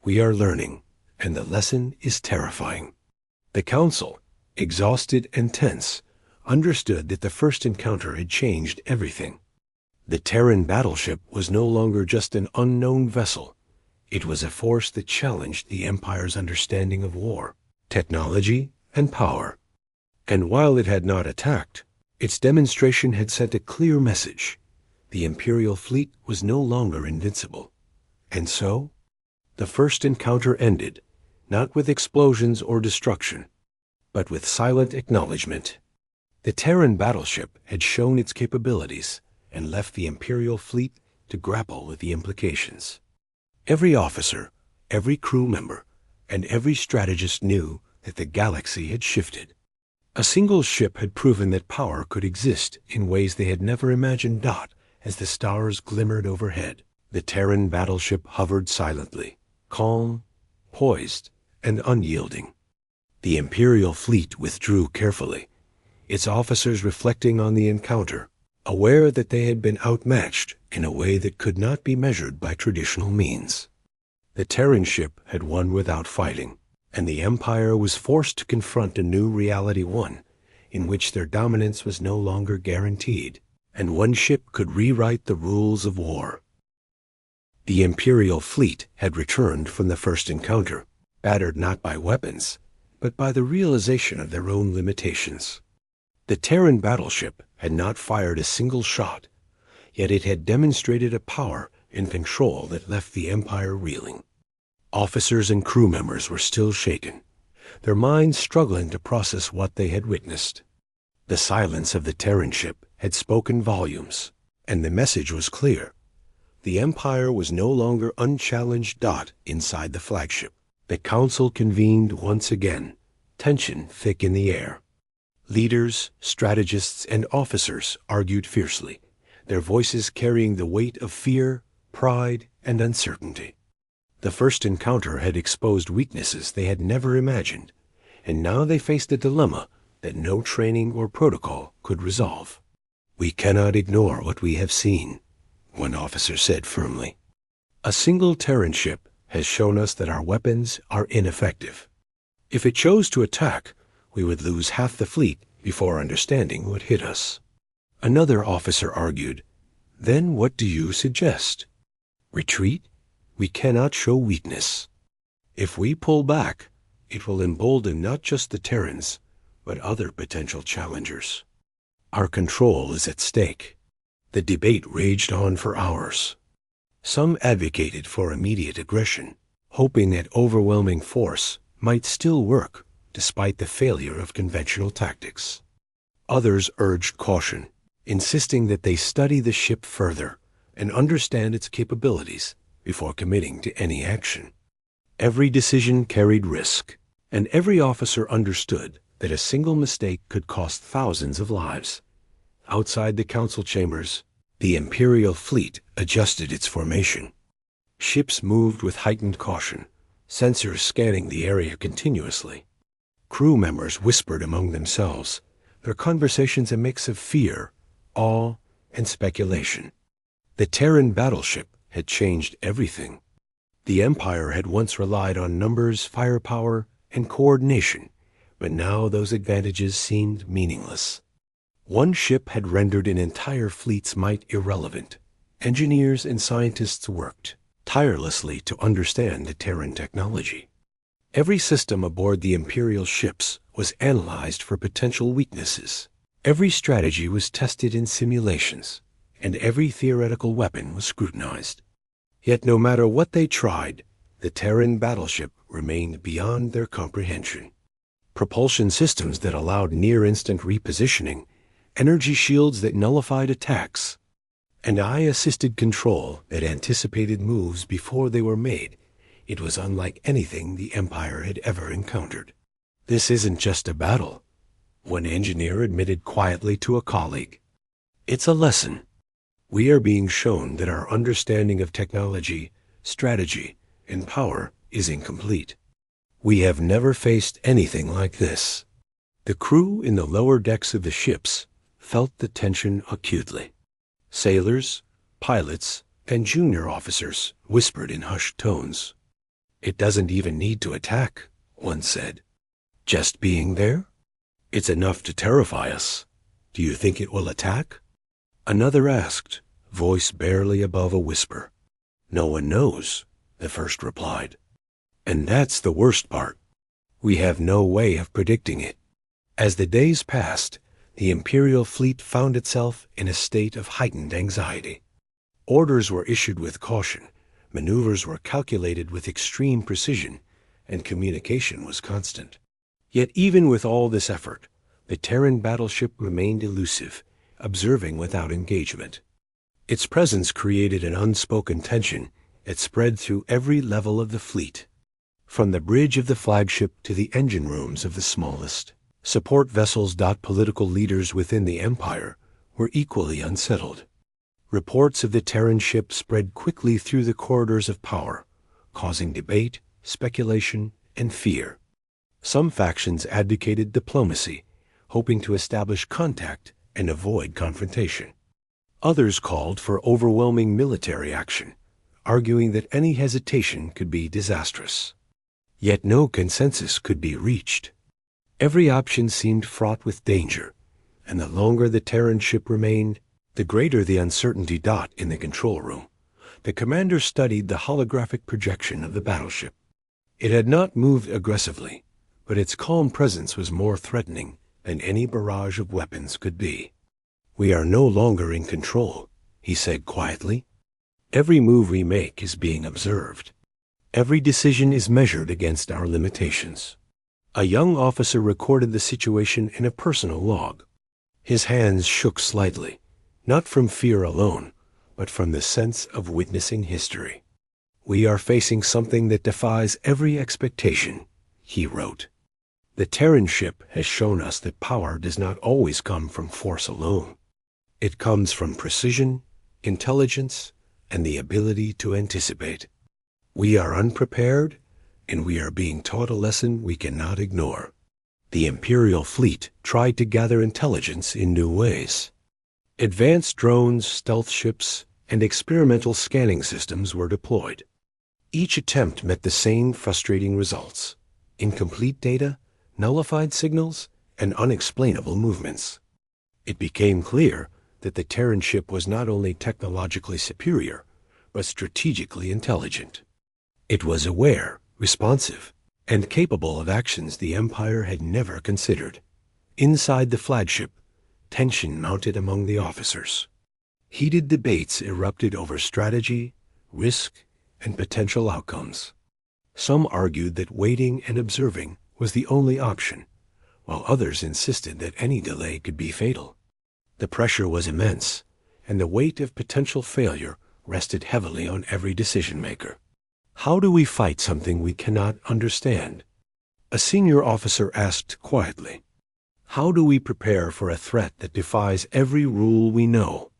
We are learning, and the lesson is terrifying." The council, exhausted and tense, understood that the first encounter had changed everything. The Terran battleship was no longer just an unknown vessel. It was a force that challenged the Empire's understanding of war, technology, and power. And while it had not attacked, its demonstration had sent a clear message. The Imperial fleet was no longer invincible. And so, the first encounter ended, not with explosions or destruction, but with silent acknowledgement. The Terran battleship had shown its capabilities and left the Imperial fleet to grapple with the implications. Every officer, every crew member, and every strategist knew that the galaxy had shifted. A single ship had proven that power could exist in ways they had never imagined. As the stars glimmered overhead, the Terran battleship hovered silently, calm, poised, and unyielding. The Imperial fleet withdrew carefully, its officers reflecting on the encounter, aware that they had been outmatched in a way that could not be measured by traditional means. The Terran ship had won without fighting, and the Empire was forced to confront a new reality, one in which their dominance was no longer guaranteed, and one ship could rewrite the rules of war. The Imperial fleet had returned from the first encounter, battered not by weapons, but by the realization of their own limitations. The Terran battleship had not fired a single shot, yet it had demonstrated a power and control that left the Empire reeling. Officers and crew members were still shaken, their minds struggling to process what they had witnessed. The silence of the Terran ship had spoken volumes, and the message was clear. The Empire was no longer unchallenged. Inside the flagship, the council convened once again, tension thick in the air. Leaders, strategists, and officers argued fiercely, their voices carrying the weight of fear, pride, and uncertainty. The first encounter had exposed weaknesses they had never imagined, and now they faced a dilemma that no training or protocol could resolve. "We cannot ignore what we have seen," one officer said firmly. "A single Terran ship has shown us that our weapons are ineffective. If it chose to attack, we would lose half the fleet before understanding what hit us." Another officer argued, "Then what do you suggest? Retreat? We cannot show weakness. If we pull back, it will embolden not just the Terrans, but other potential challengers. Our control is at stake." The debate raged on for hours. Some advocated for immediate aggression, hoping that overwhelming force might still work despite the failure of conventional tactics. Others urged caution, insisting that they study the ship further and understand its capabilities before committing to any action. Every decision carried risk, and every officer understood that a single mistake could cost thousands of lives. Outside the council chambers, the Imperial fleet adjusted its formation. Ships moved with heightened caution, sensors scanning the area continuously. Crew members whispered among themselves, their conversations a mix of fear, awe, and speculation. The Terran Battleship had changed everything. The Empire had once relied on numbers, firepower, and coordination, but now those advantages seemed meaningless. One ship had rendered an entire fleet's might irrelevant. Engineers and scientists worked tirelessly to understand the Terran technology. Every system aboard the Imperial ships was analyzed for potential weaknesses. Every strategy was tested in simulations, and every theoretical weapon was scrutinized. Yet no matter what they tried, the Terran Battleship remained beyond their comprehension. Propulsion systems that allowed near-instant repositioning, energy shields that nullified attacks, and eye-assisted control that anticipated moves before they were made. It was unlike anything the Empire had ever encountered. "This isn't just a battle," one engineer admitted quietly to a colleague. "It's a lesson. We are being shown that our understanding of technology, strategy, and power is incomplete. We have never faced anything like this." The crew in the lower decks of the ships felt the tension acutely. Sailors, pilots, and junior officers whispered in hushed tones. "It doesn't even need to attack," one said. "Just being there? It's enough to terrify us. Do you think it will attack?" Another asked, voice barely above a whisper. "No one knows," the first replied. "And that's the worst part. We have no way of predicting it." As the days passed, the Imperial fleet found itself in a state of heightened anxiety. Orders were issued with caution, maneuvers were calculated with extreme precision, and communication was constant. Yet even with all this effort, the Terran Battleship remained elusive, observing without engagement. Its presence created an unspoken tension that spread through every level of the fleet. From the bridge of the flagship to the engine rooms of the smallest support vessels. Political leaders within the Empire were equally unsettled. Reports of the Terran ship spread quickly through the corridors of power, causing debate, speculation, and fear. Some factions advocated diplomacy, hoping to establish contact and avoid confrontation. Others called for overwhelming military action, arguing that any hesitation could be disastrous. Yet no consensus could be reached. Every option seemed fraught with danger, and the longer the Terran ship remained, the greater the uncertainty. In the control room, the commander studied the holographic projection of the battleship. It had not moved aggressively, but its calm presence was more threatening than any barrage of weapons could be. "We are no longer in control," he said quietly. "Every move we make is being observed. Every decision is measured against our limitations." A young officer recorded the situation in a personal log. His hands shook slightly, not from fear alone, but from the sense of witnessing history. "We are facing something that defies every expectation," he wrote. "The Terran ship has shown us that power does not always come from force alone. It comes from precision, intelligence, and the ability to anticipate. We are unprepared, and we are being taught a lesson we cannot ignore." The Imperial fleet tried to gather intelligence in new ways. Advanced drones, stealth ships, and experimental scanning systems were deployed. Each attempt met the same frustrating results: incomplete data, nullified signals, and unexplainable movements. It became clear that the Terran ship was not only technologically superior, but strategically intelligent. It was aware, responsive, and capable of actions the Empire had never considered. Inside the flagship, tension mounted among the officers. Heated debates erupted over strategy, risk, and potential outcomes. Some argued that waiting and observing was the only option, while others insisted that any delay could be fatal. The pressure was immense, and the weight of potential failure rested heavily on every decision-maker. How do we fight something we cannot understand? A senior officer asked quietly. How do we prepare for a threat that defies every rule we know?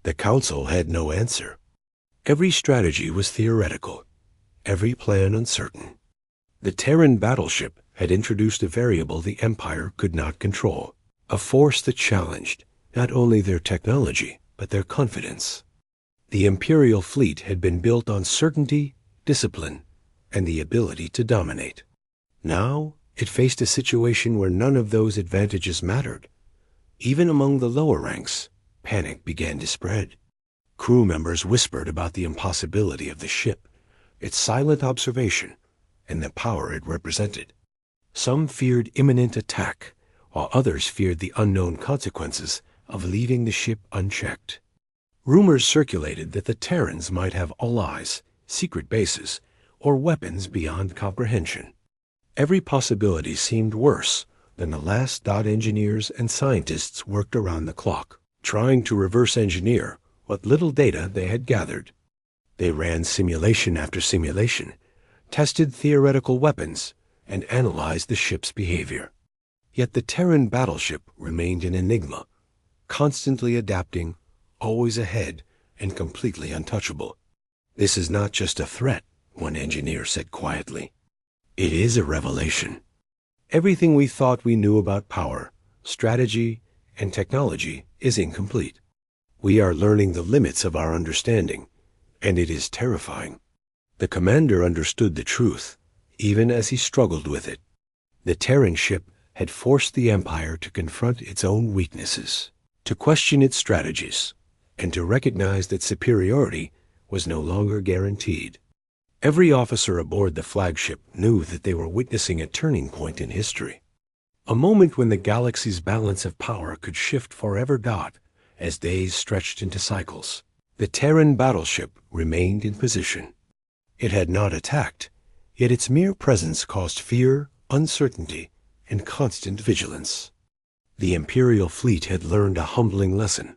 The council had no answer. Every strategy was theoretical, every plan uncertain. The Terran Battleship had introduced a variable the Empire could not control, a force that challenged not only their technology, but their confidence. The Imperial fleet had been built on certainty, discipline, and the ability to dominate. Now, it faced a situation where none of those advantages mattered. Even among the lower ranks, panic began to spread. Crew members whispered about the impossibility of the ship, its silent observation, and the power it represented. Some feared imminent attack, while others feared the unknown consequences of leaving the ship unchecked. Rumors circulated that the Terrans might have allies, secret bases, or weapons beyond comprehension. Every possibility seemed worse than the last engineers and scientists worked around the clock, trying to reverse engineer what little data they had gathered. They ran simulation after simulation, tested theoretical weapons, and analyzed the ship's behavior. Yet the Terran Battleship remained an enigma, constantly adapting, always ahead, and completely untouchable. This is not just a threat, one engineer said quietly. It is a revelation. Everything we thought we knew about power, strategy, and technology is incomplete. We are learning the limits of our understanding, and it is terrifying. The commander understood the truth, even as he struggled with it. The Terran ship had forced the Empire to confront its own weaknesses, to question its strategies, and to recognize that superiority was no longer guaranteed. Every officer aboard the flagship knew that they were witnessing a turning point in history, a moment when the galaxy's balance of power could shift forever. As days stretched into cycles, the Terran Battleship remained in position. It had not attacked, yet its mere presence caused fear, uncertainty, and constant vigilance. The Imperial fleet had learned a humbling lesson.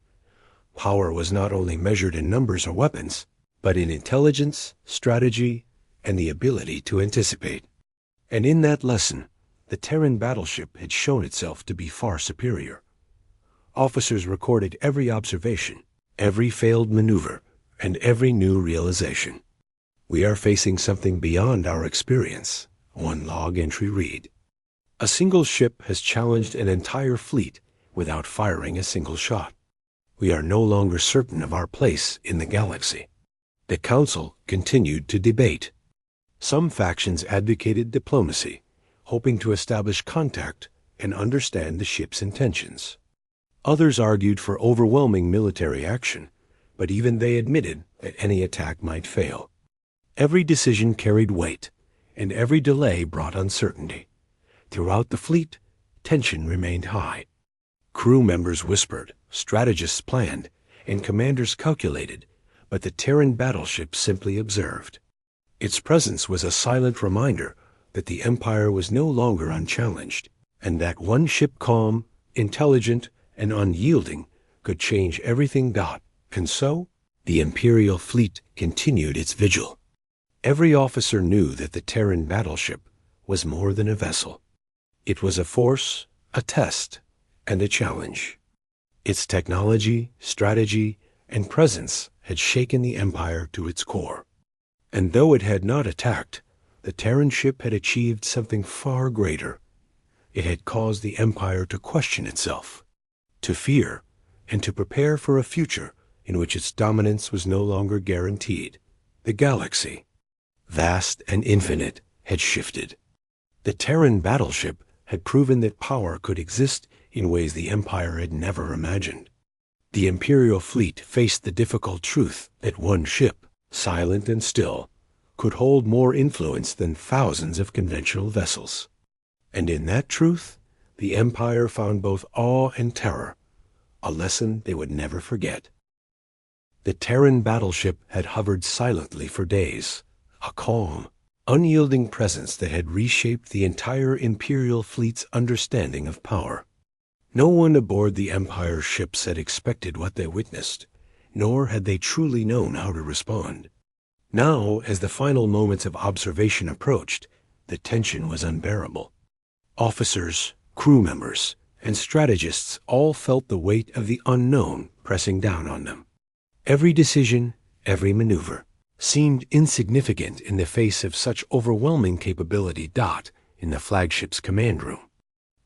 Power was not only measured in numbers or weapons, but in intelligence, strategy, and the ability to anticipate. And in that lesson, the Terran Battleship had shown itself to be far superior. Officers recorded every observation, every failed maneuver, and every new realization. We are facing something beyond our experience, one log entry read. A single ship has challenged an entire fleet without firing a single shot. We are no longer certain of our place in the galaxy. The council continued to debate. Some factions advocated diplomacy, hoping to establish contact and understand the ship's intentions. Others argued for overwhelming military action, but even they admitted that any attack might fail. Every decision carried weight, and every delay brought uncertainty. Throughout the fleet, tension remained high. Crew members whispered, strategists planned, and commanders calculated, but the Terran Battleship simply observed. Its presence was a silent reminder that the Empire was no longer unchallenged, and that one ship calm, intelligent, and unyielding could change everything. And so, the Imperial fleet continued its vigil. Every officer knew that the Terran Battleship was more than a vessel. It was a force, a test, and a challenge. Its technology, strategy, and presence had shaken the Empire to its core. And though it had not attacked, the Terran ship had achieved something far greater. It had caused the Empire to question itself, to fear, and to prepare for a future in which its dominance was no longer guaranteed. The galaxy, vast and infinite, had shifted. The Terran Battleship had proven that power could exist in ways the Empire had never imagined. The Imperial fleet faced the difficult truth that one ship, silent and still, could hold more influence than thousands of conventional vessels. And in that truth, the Empire found both awe and terror, a lesson they would never forget. The Terran battleship had hovered silently for days, a calm, unyielding presence that had reshaped the entire Imperial fleet's understanding of power. No one aboard the Empire's ships had expected what they witnessed, nor had they truly known how to respond. Now, as the final moments of observation approached, the tension was unbearable. Officers, crew members, and strategists all felt the weight of the unknown pressing down on them. Every decision, every maneuver, seemed insignificant in the face of such overwhelming capability. In the flagship's command room,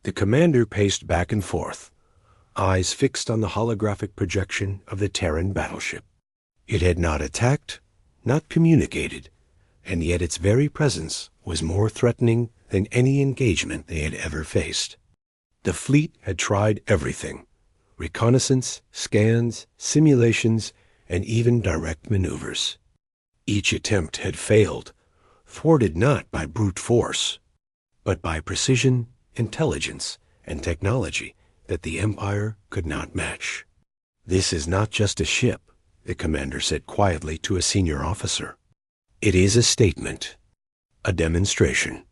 the commander paced back and forth, eyes fixed on the holographic projection of the Terran battleship. It had not attacked, not communicated, and yet its very presence was more threatening than any engagement they had ever faced. The fleet had tried everything: reconnaissance, scans, simulations, and even direct maneuvers. Each attempt had failed, thwarted not by brute force, but by precision, intelligence, and technology that the Empire could not match. "This is not just a ship," the commander said quietly to a senior officer. "It is a statement, a demonstration.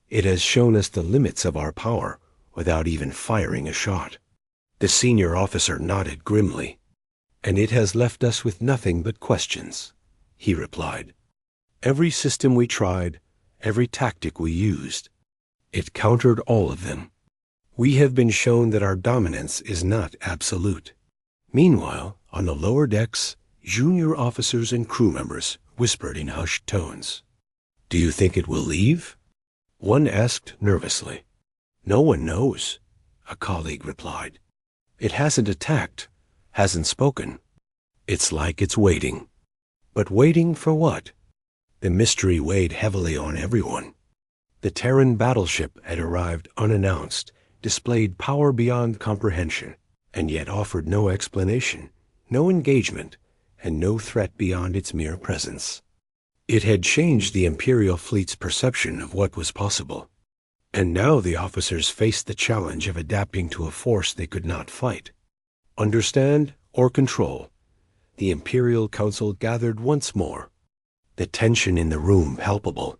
It has shown us the limits of our power without even firing a shot." The senior officer nodded grimly. "And it has left us with nothing but questions," he replied. "Every system we tried, every tactic we used, it countered all of them. We have been shown that our dominance is not absolute." Meanwhile, on the lower decks, junior officers and crew members whispered in hushed tones. "Do you think it will leave?" one asked nervously. "No one knows," a colleague replied. "It hasn't attacked, hasn't spoken. It's like it's waiting." But waiting for what? The mystery weighed heavily on everyone. The Terran battleship had arrived unannounced, displayed power beyond comprehension, and yet offered no explanation, no engagement, and no threat beyond its mere presence. It had changed the Imperial fleet's perception of what was possible, and now the officers faced the challenge of adapting to a force they could not fight. Understand or control, the Imperial Council gathered once more, the tension in the room palpable.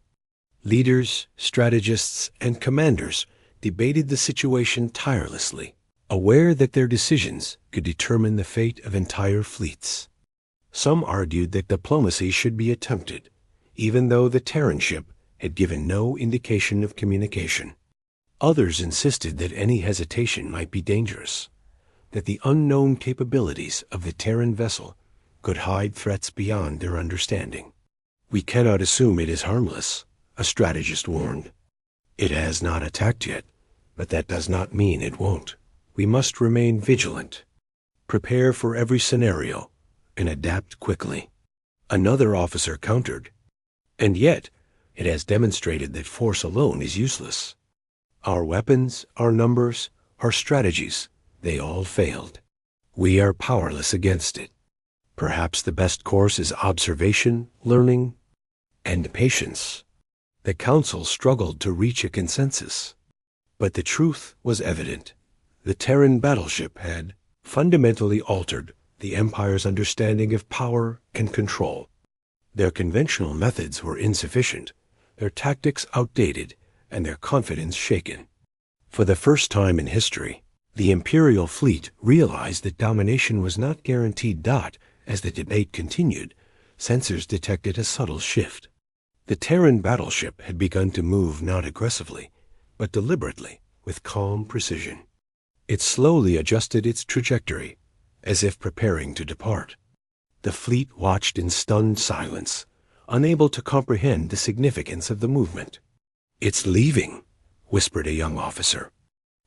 Leaders, strategists, and commanders debated the situation tirelessly, aware that their decisions could determine the fate of entire fleets. Some argued that diplomacy should be attempted, even though the Terran ship had given no indication of communication. Others insisted that any hesitation might be dangerous, that the unknown capabilities of the Terran vessel could hide threats beyond their understanding. "We cannot assume it is harmless," a strategist warned. "It has not attacked yet, but that does not mean it won't. We must remain vigilant, prepare for every scenario, and adapt quickly." Another officer countered. "And yet, it has demonstrated that force alone is useless. Our weapons, our numbers, our strategies, they all failed. We are powerless against it. Perhaps the best course is observation, learning, and patience." The Council struggled to reach a consensus, but the truth was evident. The Terran battleship had fundamentally altered the Empire's understanding of power and control. Their conventional methods were insufficient, their tactics outdated, and their confidence shaken. For the first time in history, the Imperial fleet realized that domination was not guaranteed. As the debate continued, sensors detected a subtle shift. The Terran battleship had begun to move not aggressively, but deliberately, with calm precision. It slowly adjusted its trajectory, as if preparing to depart. The fleet watched in stunned silence, unable to comprehend the significance of the movement. "It's leaving," whispered a young officer,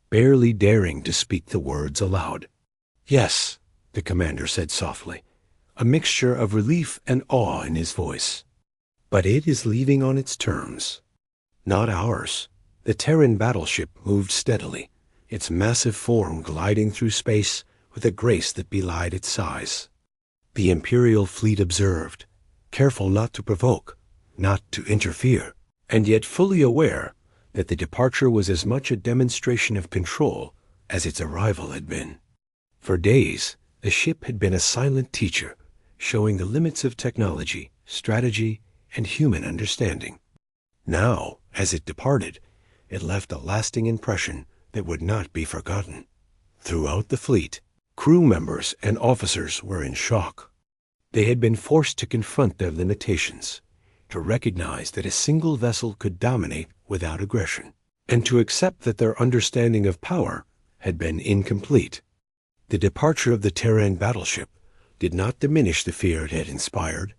barely daring to speak the words aloud. "Yes," the commander said softly, a mixture of relief and awe in his voice. "But it is leaving on its terms, not ours." The Terran battleship moved steadily, its massive form gliding through space with a grace that belied its size. The Imperial fleet observed, careful not to provoke, not to interfere, and yet fully aware that the departure was as much a demonstration of control as its arrival had been. For days, the ship had been a silent teacher, showing the limits of technology, strategy, and human understanding. Now, as it departed, it left a lasting impression that would not be forgotten. Throughout the fleet, crew members and officers were in shock. They had been forced to confront their limitations, to recognize that a single vessel could dominate without aggression, and to accept that their understanding of power had been incomplete. The departure of the Terran Battleship did not diminish the fear it had inspired,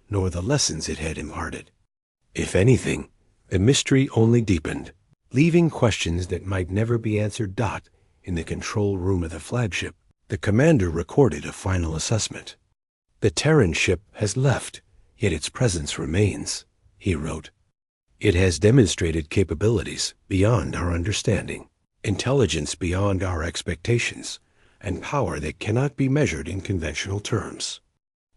nor the lessons it had imparted. If anything, the mystery only deepened, leaving questions that might never be answered. In the control room of the flagship, the commander recorded a final assessment. "The Terran ship has left, yet its presence remains," he wrote. "It has demonstrated capabilities beyond our understanding, intelligence beyond our expectations, and power that cannot be measured in conventional terms.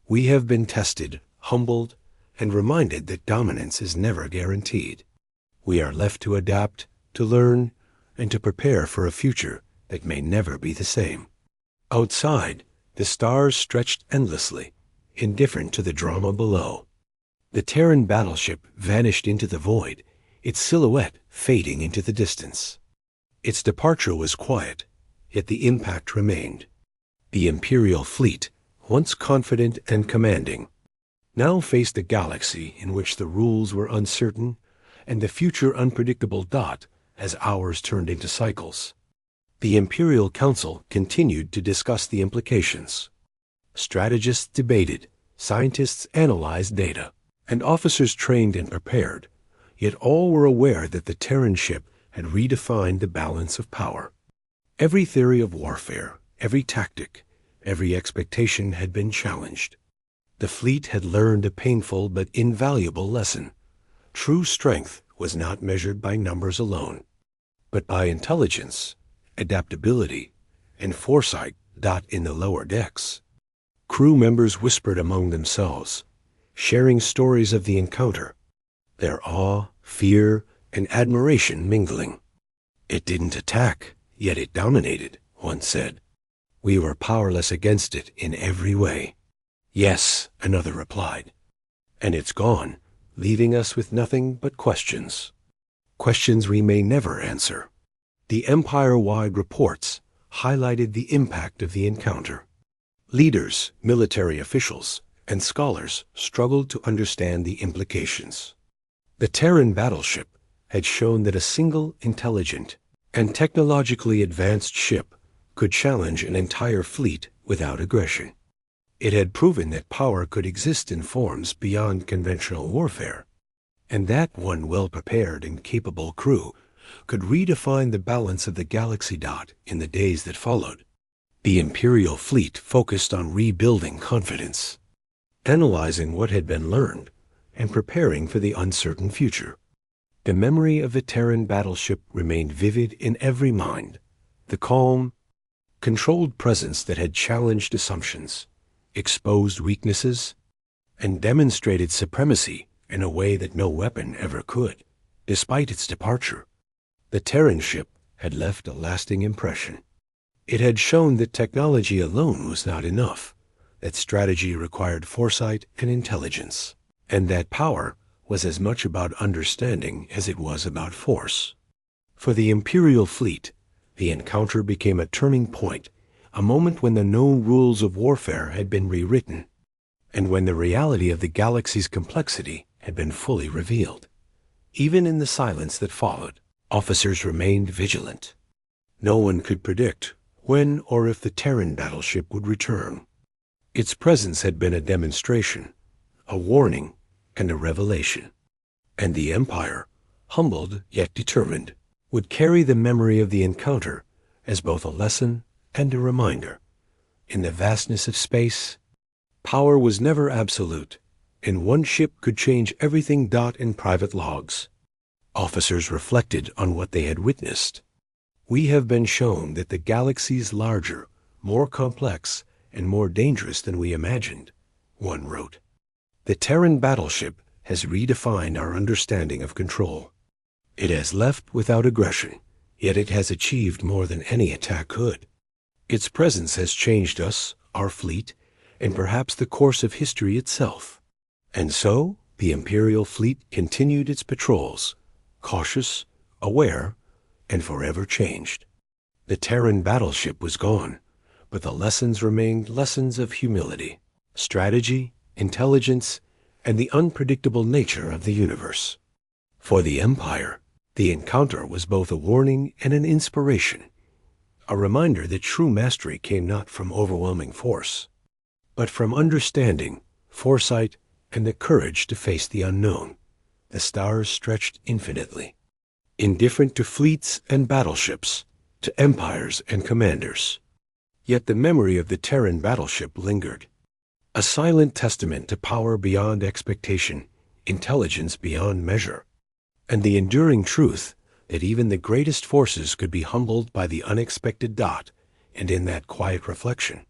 We have been tested, humbled, and reminded that dominance is never guaranteed. We are left to adapt, to learn, and to prepare for a future that may never be the same." Outside, the stars stretched endlessly, indifferent to the drama below. The Terran battleship vanished into the void, its silhouette fading into the distance. Its departure was quiet, yet the impact remained. The Imperial fleet, once confident and commanding, now faced a galaxy in which the rules were uncertain and the future unpredictable. As hours turned into cycles, the Imperial Council continued to discuss the implications. Strategists debated, scientists analyzed data, and officers trained and prepared, yet all were aware that the Terran ship had redefined the balance of power. Every theory of warfare, every tactic, every expectation had been challenged. The fleet had learned a painful but invaluable lesson. True strength was not measured by numbers alone, but by intelligence, adaptability, and foresight. In the lower decks, crew members whispered among themselves, sharing stories of the encounter, their awe, fear, and admiration mingling. "It didn't attack, yet it dominated," one said. "We were powerless against it in every way." "Yes," another replied. "And it's gone, leaving us with nothing but questions. Questions we may never answer." The empire-wide reports highlighted the impact of the encounter. Leaders, military officials, and scholars struggled to understand the implications. The Terran battleship had shown that a single intelligent and technologically advanced ship could challenge an entire fleet without aggression. It had proven that power could exist in forms beyond conventional warfare, and that one well-prepared and capable crew could redefine the balance of the galaxy. In the days that followed, the Imperial fleet focused on rebuilding confidence, analyzing what had been learned, and preparing for the uncertain future. The memory of the Terran battleship remained vivid in every mind, the calm, controlled presence that had challenged assumptions, exposed weaknesses, and demonstrated supremacy in a way that no weapon ever could. Despite its departure, the Terran ship had left a lasting impression. It had shown that technology alone was not enough, that strategy required foresight and intelligence, and that power was as much about understanding as it was about force. For the Imperial fleet, the encounter became a turning point, a moment when the known rules of warfare had been rewritten, and when the reality of the galaxy's complexity had been fully revealed. Even in the silence that followed, officers remained vigilant. No one could predict when or if the Terran battleship would return. Its presence had been a demonstration, a warning, and a revelation. And the Empire, humbled yet determined, would carry the memory of the encounter as both a lesson and a reminder. In the vastness of space, power was never absolute, and one ship could change everything. In private logs, officers reflected on what they had witnessed. "We have been shown that the galaxy is larger, more complex, and more dangerous than we imagined," one wrote. "The Terran battleship has redefined our understanding of control. It has left without aggression, yet it has achieved more than any attack could. Its presence has changed us, our fleet, and perhaps the course of history itself. And so, the Imperial fleet continued its patrols, cautious, aware, and forever changed. The Terran battleship was gone, but the lessons remained lessons of humility, strategy, intelligence, and the unpredictable nature of the universe. For the Empire, the encounter was both a warning and an inspiration, a reminder that true mastery came not from overwhelming force, but from understanding, foresight, and the courage to face the unknown. The stars stretched infinitely, indifferent to fleets and battleships, to empires and commanders. Yet the memory of the Terran battleship lingered, a silent testament to power beyond expectation, intelligence beyond measure, and the enduring truth that even the greatest forces could be humbled by the unexpected dot. And in that quiet reflection,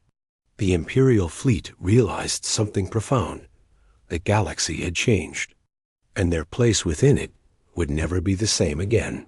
the Imperial fleet realized something profound. The galaxy had changed, and their place within it would never be the same again.